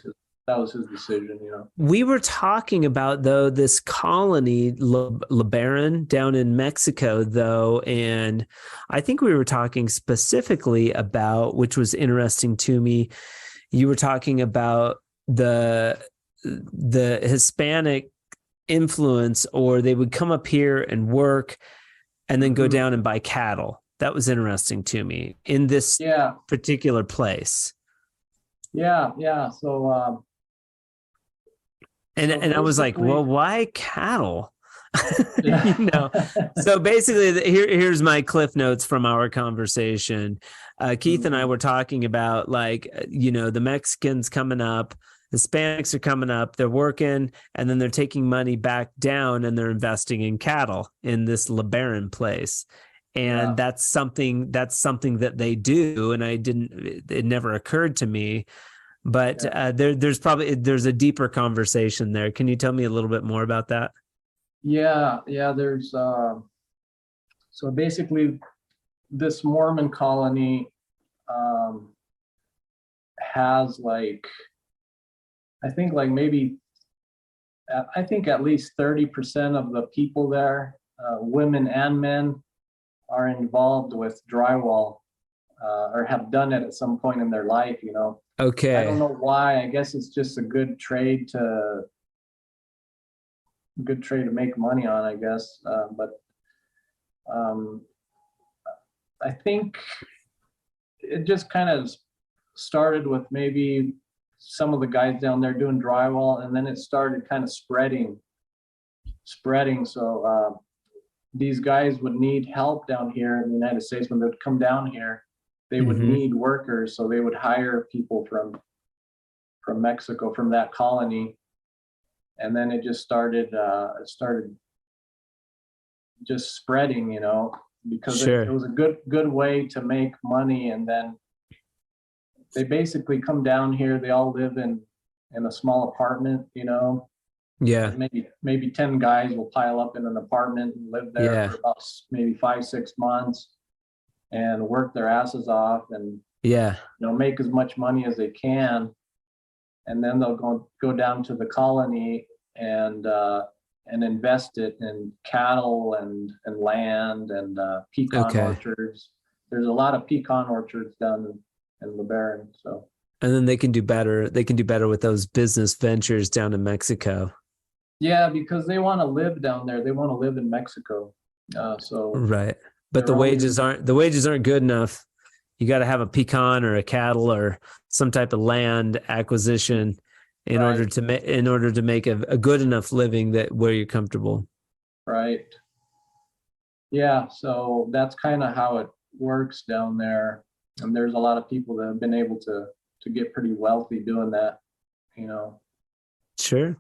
[SPEAKER 2] that was his decision. You know.
[SPEAKER 1] We were talking about, though, this colony, LeBaron, down in Mexico, though, and I think we were talking specifically about, which was interesting to me, you were talking about the Hispanic influence, or they would come up here and work and then go
[SPEAKER 2] Mhm.
[SPEAKER 1] down and buy cattle. That was interesting to me in this
[SPEAKER 2] Yeah,
[SPEAKER 1] particular place.
[SPEAKER 2] yeah. So
[SPEAKER 1] And I was like, well,
[SPEAKER 2] basically,
[SPEAKER 1] why cattle?
[SPEAKER 2] yeah.
[SPEAKER 1] So basically, here's my cliff notes from our conversation. Keith and I
[SPEAKER 2] Mhm.
[SPEAKER 1] were talking about, like, the Mexicans coming up, Hispanics are coming up, they're working, and then they're taking money back down and they're investing in cattle in this LeBaron place. And
[SPEAKER 2] Yeah,
[SPEAKER 1] that's something that they do. And it never occurred to me, but
[SPEAKER 2] yeah,
[SPEAKER 1] there's a deeper conversation there. Can you tell me a little bit more about that?
[SPEAKER 2] yeah. There's so basically this Mormon colony um, has like I think like maybe I think at least 30% of the people there women and men are involved with drywall, or have done it at some point in their life, you know.
[SPEAKER 1] Okay.
[SPEAKER 2] I don't know why. I guess it's just a good trade to make money on, I guess. But I think it just kind of started with maybe some of the guys down there doing drywall, and then it started kind of spreading. So these guys would need help down here in the United States. When they would come down here, they would need workers, so they would hire people from Mexico, from that colony. And then it just started just spreading, you know, because it was a good way to make money. And then they basically come down here, they all live in a small apartment, you know.
[SPEAKER 1] Yeah.
[SPEAKER 2] Maybe 10 guys will pile up in an apartment and live there for about maybe 5-6 months and work their asses off and you know, make as much money as they can. And then they'll go down to the colony and invest it in cattle and land and pecan orchards. There's a lot of pecan orchards down in LeBaron. So.
[SPEAKER 1] And then they can do better. They can do better with those business ventures down in Mexico. Yeah,
[SPEAKER 2] because they want to live down there. They want to live in Mexico. So
[SPEAKER 1] right, but the wages aren't good enough. You got to have a pecan or a cattle or some type of land acquisition in order to make a good enough living where you're comfortable.
[SPEAKER 2] Right. Yeah. So that's kind of how it works down there. And there's a lot of people that have been able to get pretty wealthy doing that, you know.
[SPEAKER 1] Sure.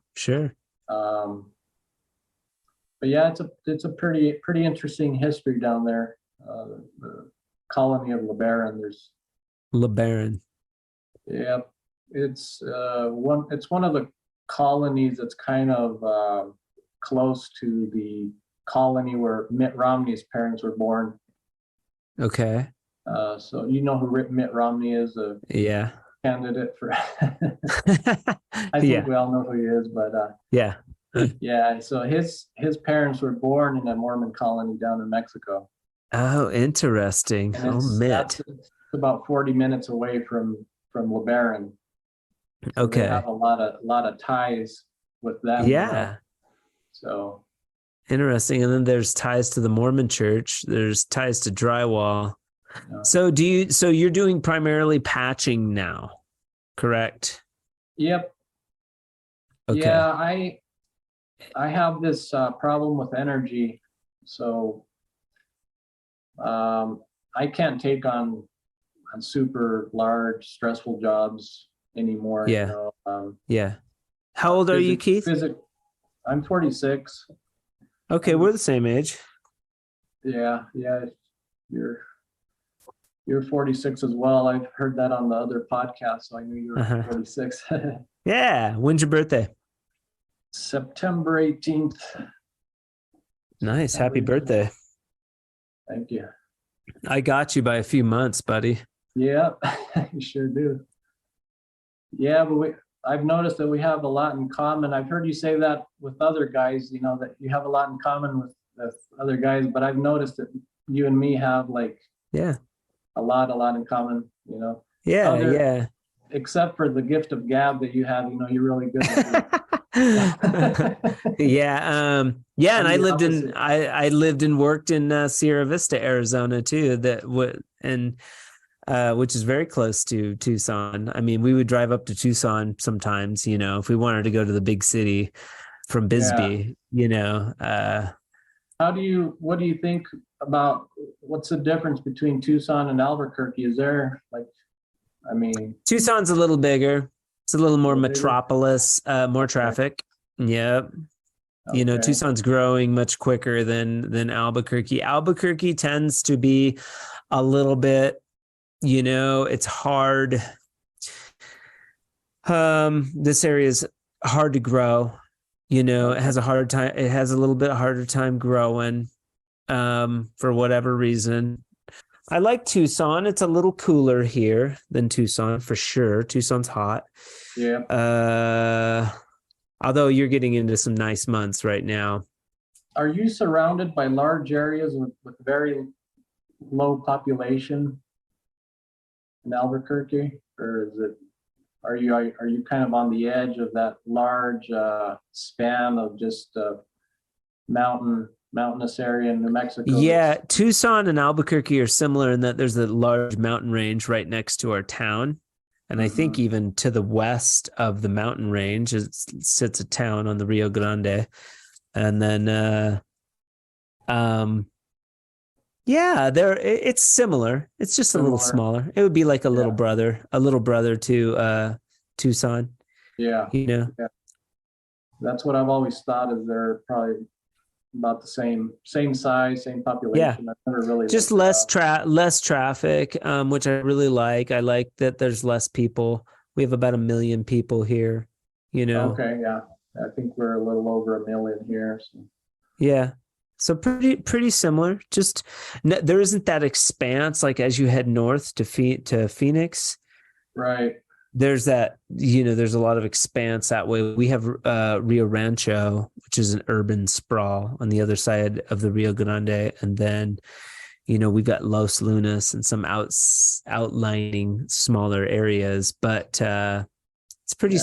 [SPEAKER 2] But yeah, it's a pretty interesting history down there. The colony of LeBaron. There's
[SPEAKER 1] LeBaron.
[SPEAKER 2] Yeah, it's one of the colonies that's kind of close to the colony where Mitt Romney's parents were born.
[SPEAKER 1] Okay.
[SPEAKER 2] So you know who Mitt Romney is?
[SPEAKER 1] Yeah.
[SPEAKER 2] Candidate for. I think we all know who he is, but
[SPEAKER 1] yeah.
[SPEAKER 2] Yeah. So his parents were born in a Mormon colony down in Mexico.
[SPEAKER 1] Oh, interesting. Mitt.
[SPEAKER 2] It's about 40 minutes away from LeBaron. So
[SPEAKER 1] okay.
[SPEAKER 2] They have a lot of ties with them.
[SPEAKER 1] Yeah.
[SPEAKER 2] You know? So
[SPEAKER 1] interesting. And then there's ties to the Mormon church. There's ties to drywall. So you're doing primarily patching now, correct?
[SPEAKER 2] Yep.
[SPEAKER 1] Okay.
[SPEAKER 2] Yeah, I have this problem with energy, so I can't take on super large, stressful jobs anymore.
[SPEAKER 1] Yeah.
[SPEAKER 2] You know?
[SPEAKER 1] Yeah. How old are you, Keith?
[SPEAKER 2] I'm 46.
[SPEAKER 1] Okay, we're the same age.
[SPEAKER 2] Yeah. You're 46 as well. I've heard that on the other podcast, so I knew you were 46.
[SPEAKER 1] Yeah. When's your birthday?
[SPEAKER 2] September 18th.
[SPEAKER 1] Nice. Happy birthday.
[SPEAKER 2] Thank you.
[SPEAKER 1] I got you by a few months, buddy.
[SPEAKER 2] Yeah, you sure do. Yeah, but I've noticed that we have a lot in common. I've heard you say that with other guys, you know, that you have a lot in common with other guys, but I've noticed that you and me have a lot in common, you know.
[SPEAKER 1] Yeah.
[SPEAKER 2] Except for the gift of gab that you have, you know, you're really good at it.
[SPEAKER 1] Yeah. And I lived and worked in Sierra Vista, Arizona too, which is very close to Tucson. I mean, we would drive up to Tucson sometimes, you know, if we wanted to go to the big city from Bisbee, you know.
[SPEAKER 2] What do you think about what's the difference between Tucson and Albuquerque? Is there
[SPEAKER 1] Tucson's a little bigger. It's a little more metropolis, more traffic. Yep. Okay. You know, Tucson's growing much quicker than Albuquerque. Albuquerque tends to be a little bit, you know, it's hard. This area is hard to grow. You know, it has a hard time. It has a little bit harder time growing, for whatever reason. I like Tucson. It's a little cooler here than Tucson for sure. Tucson's hot.
[SPEAKER 2] Yeah.
[SPEAKER 1] Although you're getting into some nice months right now.
[SPEAKER 2] are you surrounded by large areas with very low population in Albuquerque, or are you kind of on the edge of that large span of just mountainous area in New Mexico?
[SPEAKER 1] Yeah, Tucson and Albuquerque are similar in that there's a large mountain range right next to our town. And I think even to the west of the mountain range sits a town on the Rio Grande. And then yeah, it's similar. It's just a little smaller. It would be like a little brother to Tucson.
[SPEAKER 2] Yeah.
[SPEAKER 1] Yeah.
[SPEAKER 2] That's what I've always thought, is they're probably about the same size, same population.
[SPEAKER 1] Yeah.
[SPEAKER 2] I've never really
[SPEAKER 1] just less traffic, which I really like. I like that there's less people. We have about 1 million people here,
[SPEAKER 2] Okay, yeah. I think we're a little over 1 million here. So.
[SPEAKER 1] Yeah. So pretty similar. Just there isn't that expanse like as you head north to Phoenix.
[SPEAKER 2] Right.
[SPEAKER 1] There's that, there's a lot of expanse that way. We have Rio Rancho, which is an urban sprawl on the other side of the Rio Grande. And then, we've got Los Lunas and some outlining smaller areas, but it's pretty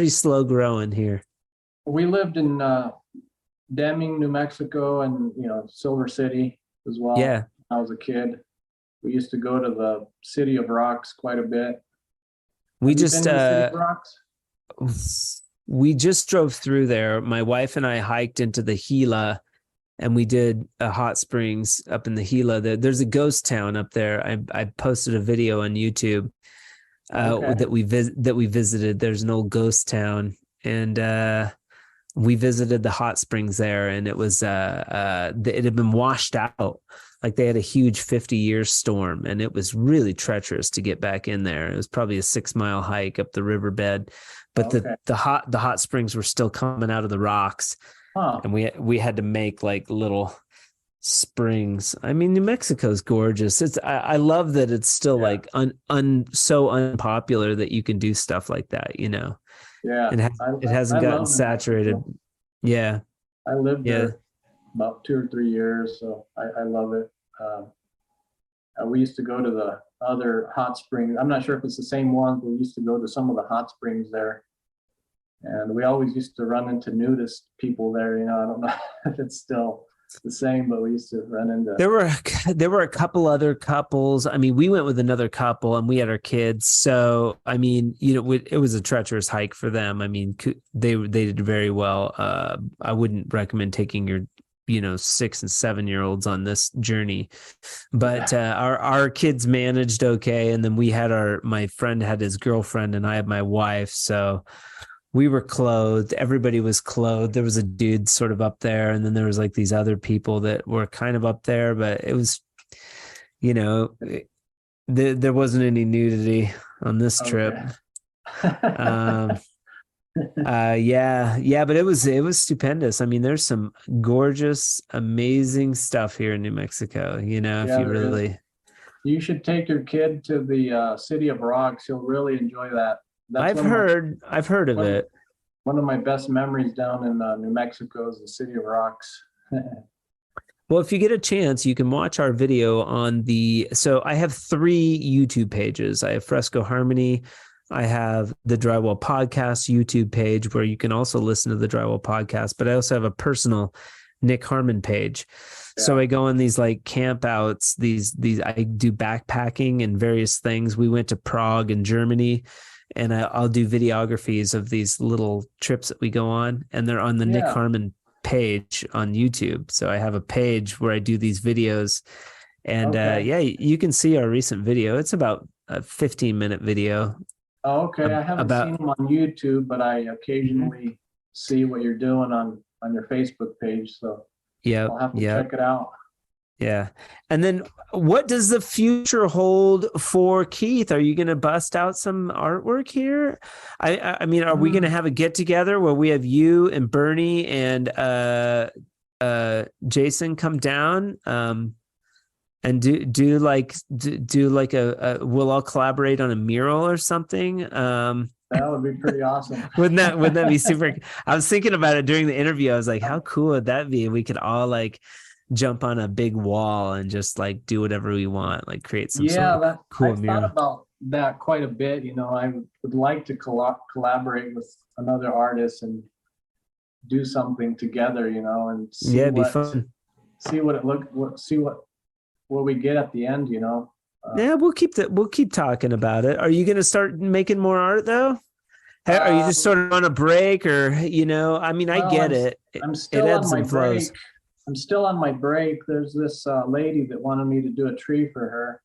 [SPEAKER 1] slow growing here.
[SPEAKER 2] We lived in Deming, New Mexico, and Silver City as well.
[SPEAKER 1] Yeah.
[SPEAKER 2] When I was a kid. We used to go to the City of Rocks quite a bit.
[SPEAKER 1] We just drove through there. My wife and I hiked into the Gila, and we did a hot springs up in the Gila. There's a ghost town up there. I posted a video on YouTube that we visited. There's an old ghost town, and we visited the hot springs there, and it was it had been washed out. Like they had a huge 50-year storm, and it was really treacherous to get back in there. It was probably a 6-mile hike up the riverbed, but the hot springs were still coming out of the rocks, and we had to make like little springs. I mean, New Mexico's gorgeous. I love that it's still like so unpopular that you can do stuff like that. Yeah, it hasn't gotten saturated. Yeah,
[SPEAKER 2] I lived there about 2 or 3 years, so I love it. We used to go to the other hot springs. I'm not sure if it's the same one, but we used to go to some of the hot springs there, and we always used to run into nudist people there. I don't know if it's still the same, but we used to run into.
[SPEAKER 1] There were a couple other couples. I mean, we went with another couple, and we had our kids. So I mean, it was a treacherous hike for them. I mean, they did very well. I wouldn't recommend taking your 6 and 7-year-olds on this journey, but our kids managed okay. And then we had my friend had his girlfriend, and I had my wife, so we were clothed. Everybody was clothed. There was a dude sort of up there, and then there was like these other people that were kind of up there, but it was there wasn't any nudity on this trip. But it was stupendous. I mean, there's some gorgeous, amazing stuff here in New Mexico.
[SPEAKER 2] You should take your kid to the City of Rocks. He'll really enjoy that.
[SPEAKER 1] I've heard of it.
[SPEAKER 2] One of my best memories down in New Mexico is the City of Rocks.
[SPEAKER 1] Well, if you get a chance, you can watch our video so I have 3 YouTube pages. I have Fresco Harmony. I have the Drywall Podcast YouTube page, where you can also listen to the Drywall Podcast, but I also have a personal Nick Harmon page. Yeah. So I go on these like campouts, I do backpacking and various things. We went to Prague in Germany, and I'll do videographies of these little trips that we go on, and they're on the Nick Harmon page on YouTube. So I have a page where I do these videos, and you can see our recent video. It's about a 15-minute video.
[SPEAKER 2] Oh, okay. I haven't seen them on YouTube, but I occasionally see what you're doing on your Facebook page. So I'll have to check it out.
[SPEAKER 1] Yeah. And then what does the future hold for Keith? Are you going to bust out some artwork here? I mean, are we going to have a get together where we have you and Bernie and Jason come down? And we'll all collaborate on a mural or something.
[SPEAKER 2] That would be pretty awesome.
[SPEAKER 1] Wouldn't that be super? I was thinking about it during the interview. I was like, how cool would that be? We could all like jump on a big wall and just like do whatever we want, like create some sort of cool
[SPEAKER 2] I've
[SPEAKER 1] mural.
[SPEAKER 2] thought about that quite a bit. I would like to collaborate with another artist and do something together, and see
[SPEAKER 1] It'd be fun.
[SPEAKER 2] see what we get at the end,
[SPEAKER 1] Yeah, we'll keep talking about it. Are you going to start making more art though? Are you just sort of on a break, or I mean, I get it.
[SPEAKER 2] I'm still
[SPEAKER 1] it ebbs
[SPEAKER 2] on my
[SPEAKER 1] and flows.
[SPEAKER 2] break. I'm still on my break. There's this lady that wanted me to do a tree for her,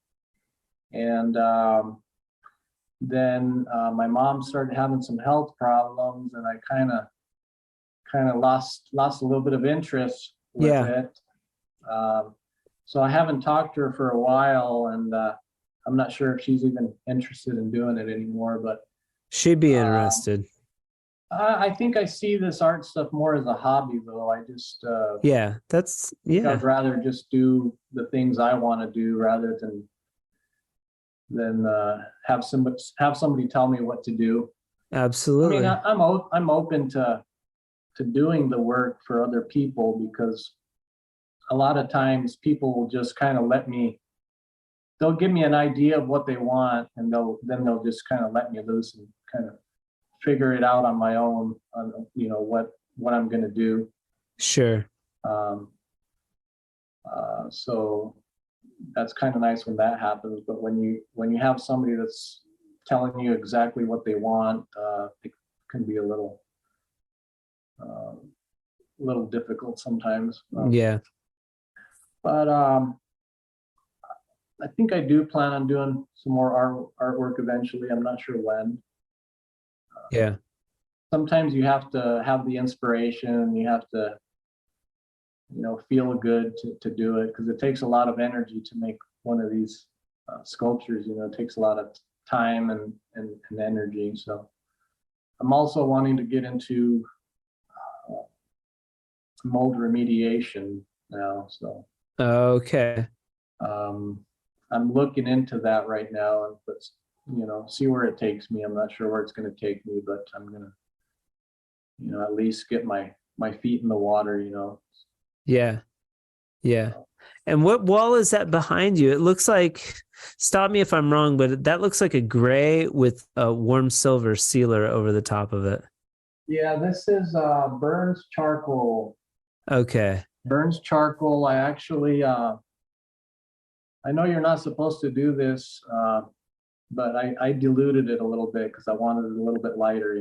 [SPEAKER 2] and then my mom started having some health problems, and I kind of lost a little bit of interest with it. So I haven't talked to her for a while, and I'm not sure if she's even interested in doing it anymore, but
[SPEAKER 1] she'd be interested.
[SPEAKER 2] I think I see this art stuff more as a hobby, though. I just I'd rather just do the things I want to do rather than have somebody tell me what to do.
[SPEAKER 1] Absolutely.
[SPEAKER 2] I mean, I'm open to doing the work for other people, because a lot of times people will just kind of they'll give me an idea of what they want, and they'll just kind of let me loose and kind of figure it out on my own, on what I'm going to do.
[SPEAKER 1] Sure.
[SPEAKER 2] So that's kind of nice when that happens, but when you have somebody that's telling you exactly what they want, it can be a little difficult sometimes.
[SPEAKER 1] Yeah.
[SPEAKER 2] But I think I do plan on doing some more artwork eventually. I'm not sure when.
[SPEAKER 1] Yeah.
[SPEAKER 2] Sometimes you have to have the inspiration. You have to, feel good to do it, because it takes a lot of energy to make one of these sculptures. It takes a lot of time and energy. So I'm also wanting to get into mold remediation now. So
[SPEAKER 1] okay.
[SPEAKER 2] I'm looking into that right now, but see where it takes me. I'm not sure where it's going to take me, but I'm going to, at least get my feet in the water,
[SPEAKER 1] Yeah. Yeah. And what wall is that behind you? It looks like, stop me if I'm wrong, but that looks like a gray with a warm silver sealer over the top of it.
[SPEAKER 2] Yeah, this is Burns charcoal.
[SPEAKER 1] Okay.
[SPEAKER 2] Burns charcoal. I actually, I know you're not supposed to do this, but I diluted it a little bit because I wanted it a little bit lighter,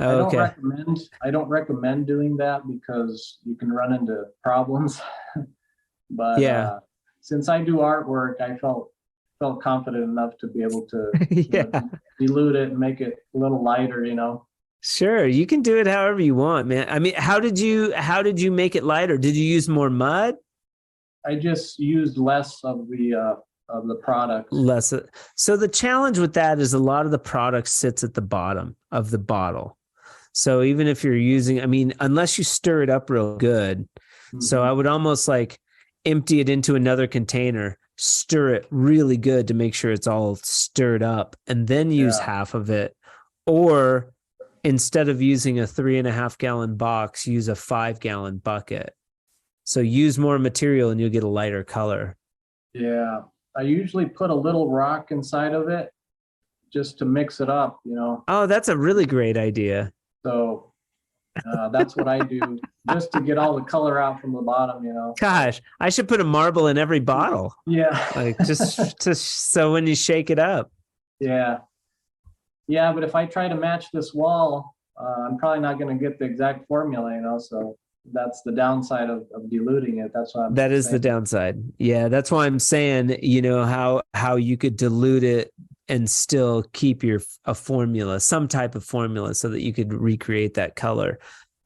[SPEAKER 1] Okay.
[SPEAKER 2] I don't recommend doing that because you can run into problems. But
[SPEAKER 1] yeah,
[SPEAKER 2] since I do artwork, I felt confident enough to be able to dilute it and make it a little lighter,
[SPEAKER 1] Sure, you can do it however you want, man. I mean, how did you make it lighter? Did you use more mud?
[SPEAKER 2] I just used less of the product.
[SPEAKER 1] Less. So the challenge with that is a lot of the product sits at the bottom of the bottle. So even if you're using, I mean, unless you stir it up real good. Mm-hmm. So I would almost like empty it into another container, stir it really good to make sure it's all stirred up, and then use half of it. Or instead of using a 3.5 gallon box, use a 5 gallon bucket. So use more material and you'll get a lighter color.
[SPEAKER 2] Yeah. I usually put a little rock inside of it just to mix it up,
[SPEAKER 1] Oh, that's a really great idea.
[SPEAKER 2] So that's what I do just to get all the color out from the bottom,
[SPEAKER 1] Gosh, I should put a marble in every bottle.
[SPEAKER 2] Yeah.
[SPEAKER 1] Like just so when you shake it up.
[SPEAKER 2] Yeah. Yeah, but if I try to match this wall, I'm probably not going to get the exact formula, so that's the downside of diluting it. That's why
[SPEAKER 1] that is the downside. Yeah, that's why I'm saying, how you could dilute it and still keep a formula, some type of formula, so that you could recreate that color.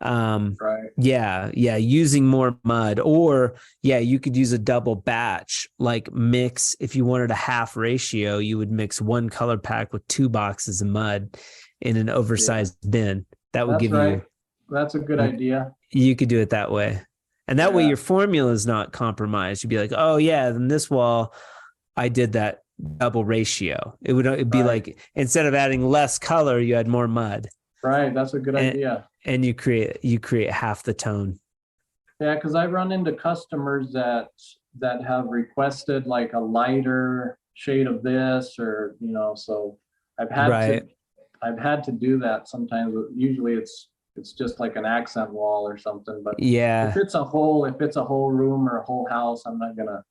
[SPEAKER 2] Right.
[SPEAKER 1] Yeah, using more mud, or you could use a double batch, like mix. If you wanted a half ratio, you would mix one color pack with 2 boxes of mud in an oversized bin. That would give you.
[SPEAKER 2] That's a good idea.
[SPEAKER 1] You could do it that way. And that way your formula is not compromised. You'd be like, oh yeah, then this wall, I did that double ratio. It'd be
[SPEAKER 2] Right.
[SPEAKER 1] like, instead of adding less color, you add more mud.
[SPEAKER 2] Right. That's a good idea.
[SPEAKER 1] And you create half the tone.
[SPEAKER 2] Yeah, because I've run into customers that have requested like a lighter shade of this, or so I've had to do that sometimes. Usually it's just like an accent wall or something. But
[SPEAKER 1] Yeah.
[SPEAKER 2] if it's a whole room or a whole house, I'm not gonna.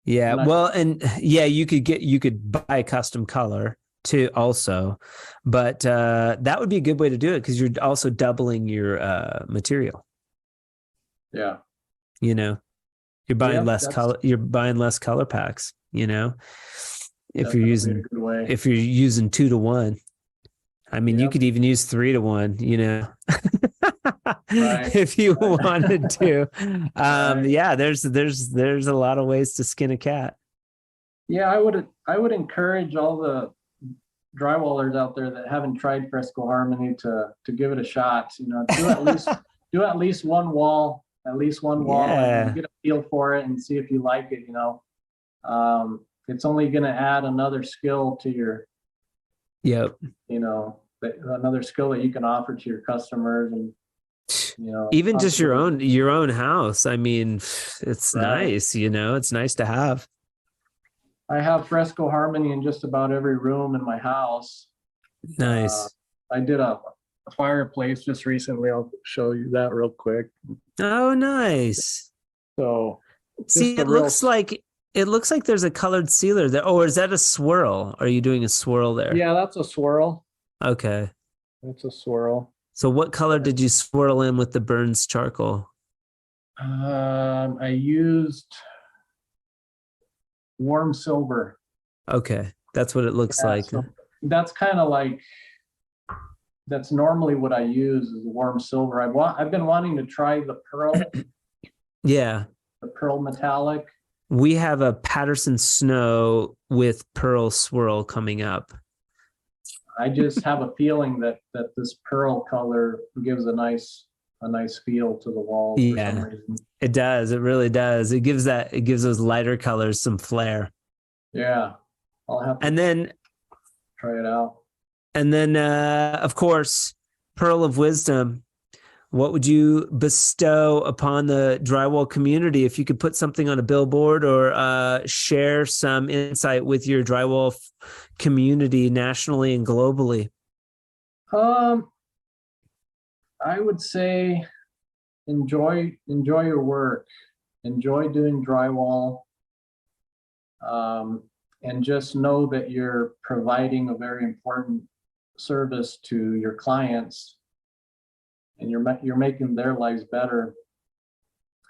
[SPEAKER 1] Yeah. Well, and yeah, you could buy a custom color too also, but that would be a good way to do it, because you're also doubling your material.
[SPEAKER 2] Yeah.
[SPEAKER 1] You're buying less color. You're buying less color packs. If you're using 2 to 1. I mean, you could even use 3 to 1.
[SPEAKER 2] Right.
[SPEAKER 1] If you wanted to.
[SPEAKER 2] Right.
[SPEAKER 1] Yeah, there's a lot of ways to skin a cat.
[SPEAKER 2] Yeah, I would encourage all the drywallers out there that haven't tried Fresco Harmony to give it a shot. Do at least one wall.
[SPEAKER 1] Yeah.
[SPEAKER 2] And get a feel for it and see if you like it. It's only going to add another skill to your.
[SPEAKER 1] Yep.
[SPEAKER 2] Another skill that you can offer to your customers, and
[SPEAKER 1] even just your own house. I mean, it's nice. It's nice to have.
[SPEAKER 2] I have Fresco Harmony in just about every room in my house.
[SPEAKER 1] Nice.
[SPEAKER 2] I did a fireplace just recently. I'll show you that real quick.
[SPEAKER 1] Oh, nice.
[SPEAKER 2] So
[SPEAKER 1] see, it looks like there's a colored sealer there. Oh, is that a swirl? Are you doing a swirl there?
[SPEAKER 2] Yeah, that's a swirl.
[SPEAKER 1] Okay.
[SPEAKER 2] That's a swirl.
[SPEAKER 1] So what color did you swirl in with the Burns charcoal?
[SPEAKER 2] I used warm silver.
[SPEAKER 1] Okay. That's what it looks like.
[SPEAKER 2] So that's kind of like, that's normally what I use, is warm silver. I've been wanting to try the pearl.
[SPEAKER 1] Yeah.
[SPEAKER 2] The pearl metallic.
[SPEAKER 1] We have a Peterson snow with pearl swirl coming up.
[SPEAKER 2] I just have a feeling that this pearl color gives a nice feel to the walls.
[SPEAKER 1] Yeah,
[SPEAKER 2] for some reason.
[SPEAKER 1] It does. It really does. It gives those lighter colors some flair.
[SPEAKER 2] Yeah, I'll have to try it out.
[SPEAKER 1] And then, of course, Pearl of Wisdom. What would you bestow upon the drywall community if you could put something on a billboard or share some insight with your drywall community nationally and globally?
[SPEAKER 2] I would say enjoy your work, enjoy doing drywall, and just know that you're providing a very important service to your clients. And you're making their lives better.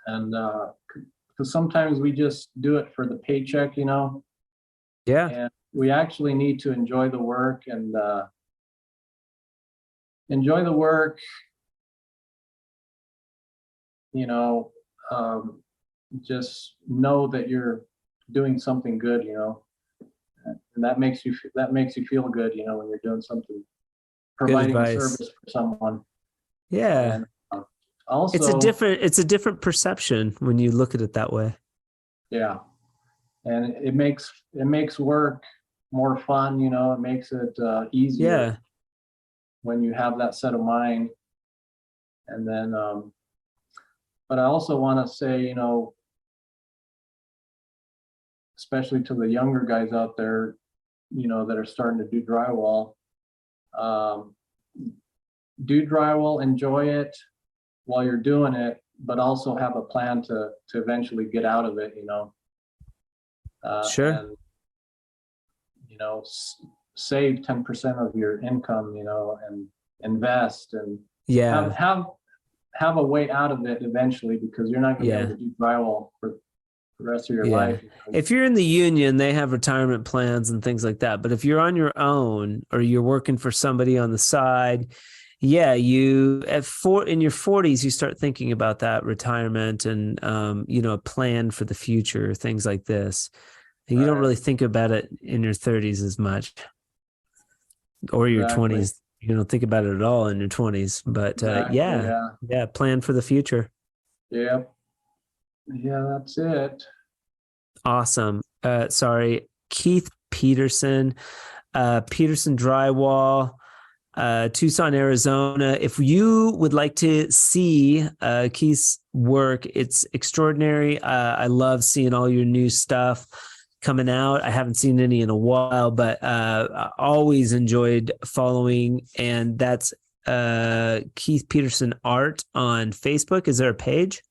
[SPEAKER 2] And because sometimes we just do it for the paycheck, Yeah. And we actually need to enjoy the work and just know that you're doing something good, and that makes you feel good, when you're doing something, providing a service for someone.
[SPEAKER 1] Yeah.
[SPEAKER 2] And also,
[SPEAKER 1] it's a different perception when you look at it that way.
[SPEAKER 2] Yeah. And it makes work more fun, it makes it easier when you have that set of mind. And then but I also want to say, especially to the younger guys out there, that are starting to do drywall, enjoy it while you're doing it, but also have a plan to eventually get out of it,
[SPEAKER 1] Sure.
[SPEAKER 2] And, save 10% of your income, and invest and have a way out of it eventually, because you're not going to be able to do drywall for the rest of your life.
[SPEAKER 1] If you're in the union, they have retirement plans and things like that. But if you're on your own or you're working for somebody on the side, you in your 40s, you start thinking about that retirement and, a plan for the future, things like this. And you don't really think about it in your 30s as much, or your 20s. You don't think about it at all in your 20s, but plan for the future.
[SPEAKER 2] Yeah, that's it.
[SPEAKER 1] Awesome. Sorry, Keith Peterson, Peterson Drywall, Tucson, Arizona. If you would like to see Keith's work, it's extraordinary. I love seeing all your new stuff coming out. I haven't seen any in a while, but I always enjoyed following. And that's Keith Peterson Art on Facebook. Is there a page?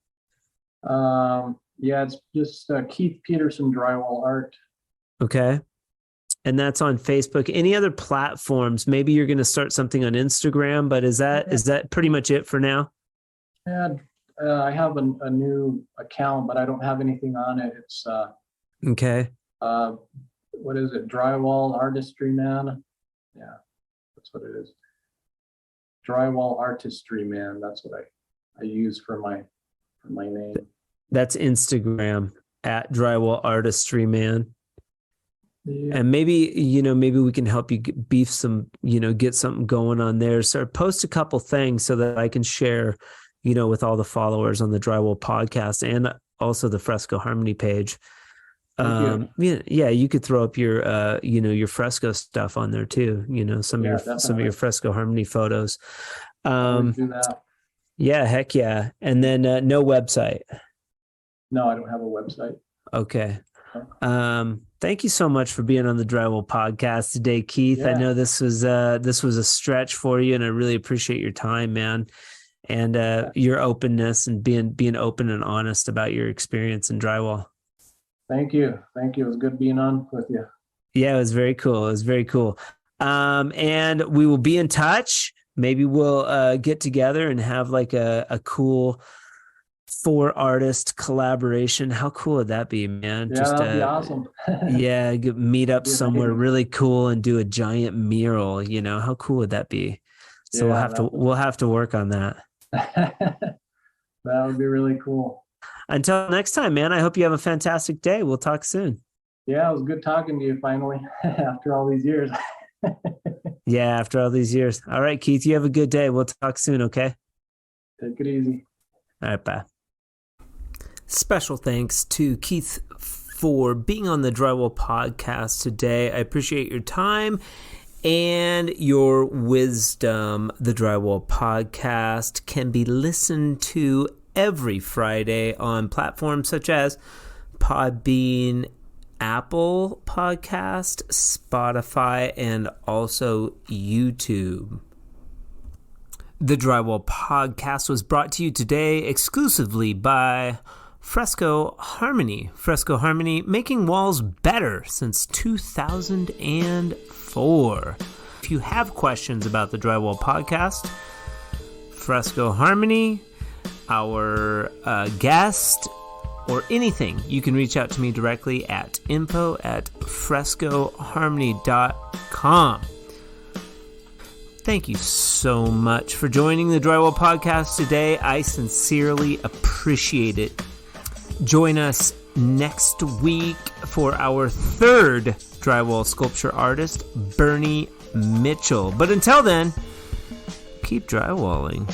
[SPEAKER 2] Yeah, it's just Keith Peterson Drywall Art.
[SPEAKER 1] Okay. And that's on Facebook. Any other platforms? Maybe you're going to start something on Instagram, but is that pretty much it for now?
[SPEAKER 2] Yeah, I have a new account, but I don't have anything on it. It's
[SPEAKER 1] okay.
[SPEAKER 2] What is it? Drywall Artistry Man. Yeah, that's what it is. Drywall Artistry Man. That's what I use for my name. That's
[SPEAKER 1] Instagram at Drywall Artistry Man.
[SPEAKER 2] Yeah.
[SPEAKER 1] And maybe we can help you beef some, get something going on there. So post a couple things so that I can share, with all the followers on the Drywall Podcast and also the Fresco Harmony page. You could throw up your, your Fresco stuff on there too. Some of your Fresco Harmony photos.
[SPEAKER 2] Do that.
[SPEAKER 1] Yeah, heck yeah. And then no website.
[SPEAKER 2] No, I don't have a website.
[SPEAKER 1] Okay. Thank you so much for being on the Drywall Podcast today, Keith.
[SPEAKER 2] Yeah.
[SPEAKER 1] I know this was a stretch for you, and I really appreciate your time, man, and your openness and being open and honest about your experience in drywall.
[SPEAKER 2] Thank you. It was good being on with you.
[SPEAKER 1] Yeah, it was very cool. And we will be in touch. Maybe we'll get together and have like a cool 4-artist collaboration. How cool would that be, man?
[SPEAKER 2] Yeah, that'd be awesome.
[SPEAKER 1] Yeah, meet up somewhere really cool and do a giant mural. How cool would that be? So we'll have to work on that.
[SPEAKER 2] That would be really cool.
[SPEAKER 1] Until next time, man, I hope you have a fantastic day. We'll talk soon.
[SPEAKER 2] Yeah, it was good talking to you finally after all these years.
[SPEAKER 1] Yeah, after all these years. All right, Keith, you have a good day. We'll talk soon, okay?
[SPEAKER 2] Take it easy.
[SPEAKER 1] All right, bye. Special thanks to Keith for being on the Drywall Podcast today. I appreciate your time and your wisdom. The Drywall Podcast can be listened to every Friday on platforms such as Podbean, Apple Podcast, Spotify, and also YouTube. The Drywall Podcast was brought to you today exclusively by Fresco Harmony. Fresco Harmony, making walls better since 2004. If you have questions about the Drywall Podcast, Fresco Harmony, our guest, or anything, you can reach out to me directly at info@frescoharmony.com. Thank you so much for joining the Drywall Podcast today. I sincerely appreciate it. Join us next week for our third drywall sculpture artist, Bernie Mitchell. But until then, keep drywalling.